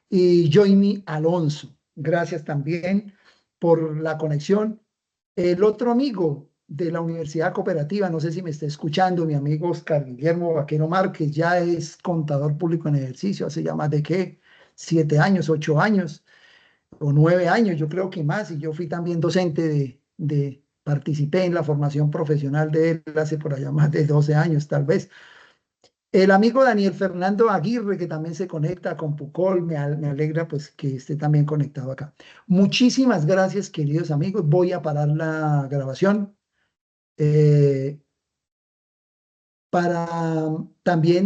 A: Y Joimi Alonso, gracias también por la conexión. El otro amigo de la Universidad Cooperativa, no sé si me está escuchando, mi amigo Oscar Guillermo Vaquero Márquez, ya es contador público en ejercicio, hace ya más de ¿qué? 7 años, 8 años o 9 años, yo creo que más, y yo fui también docente participé en la formación profesional de él hace por allá más de 12 años, tal vez. El amigo Daniel Fernando Aguirre, que también se conecta con Pucol, me alegra pues que esté también conectado acá. Muchísimas gracias, queridos amigos. Voy a parar la grabación para también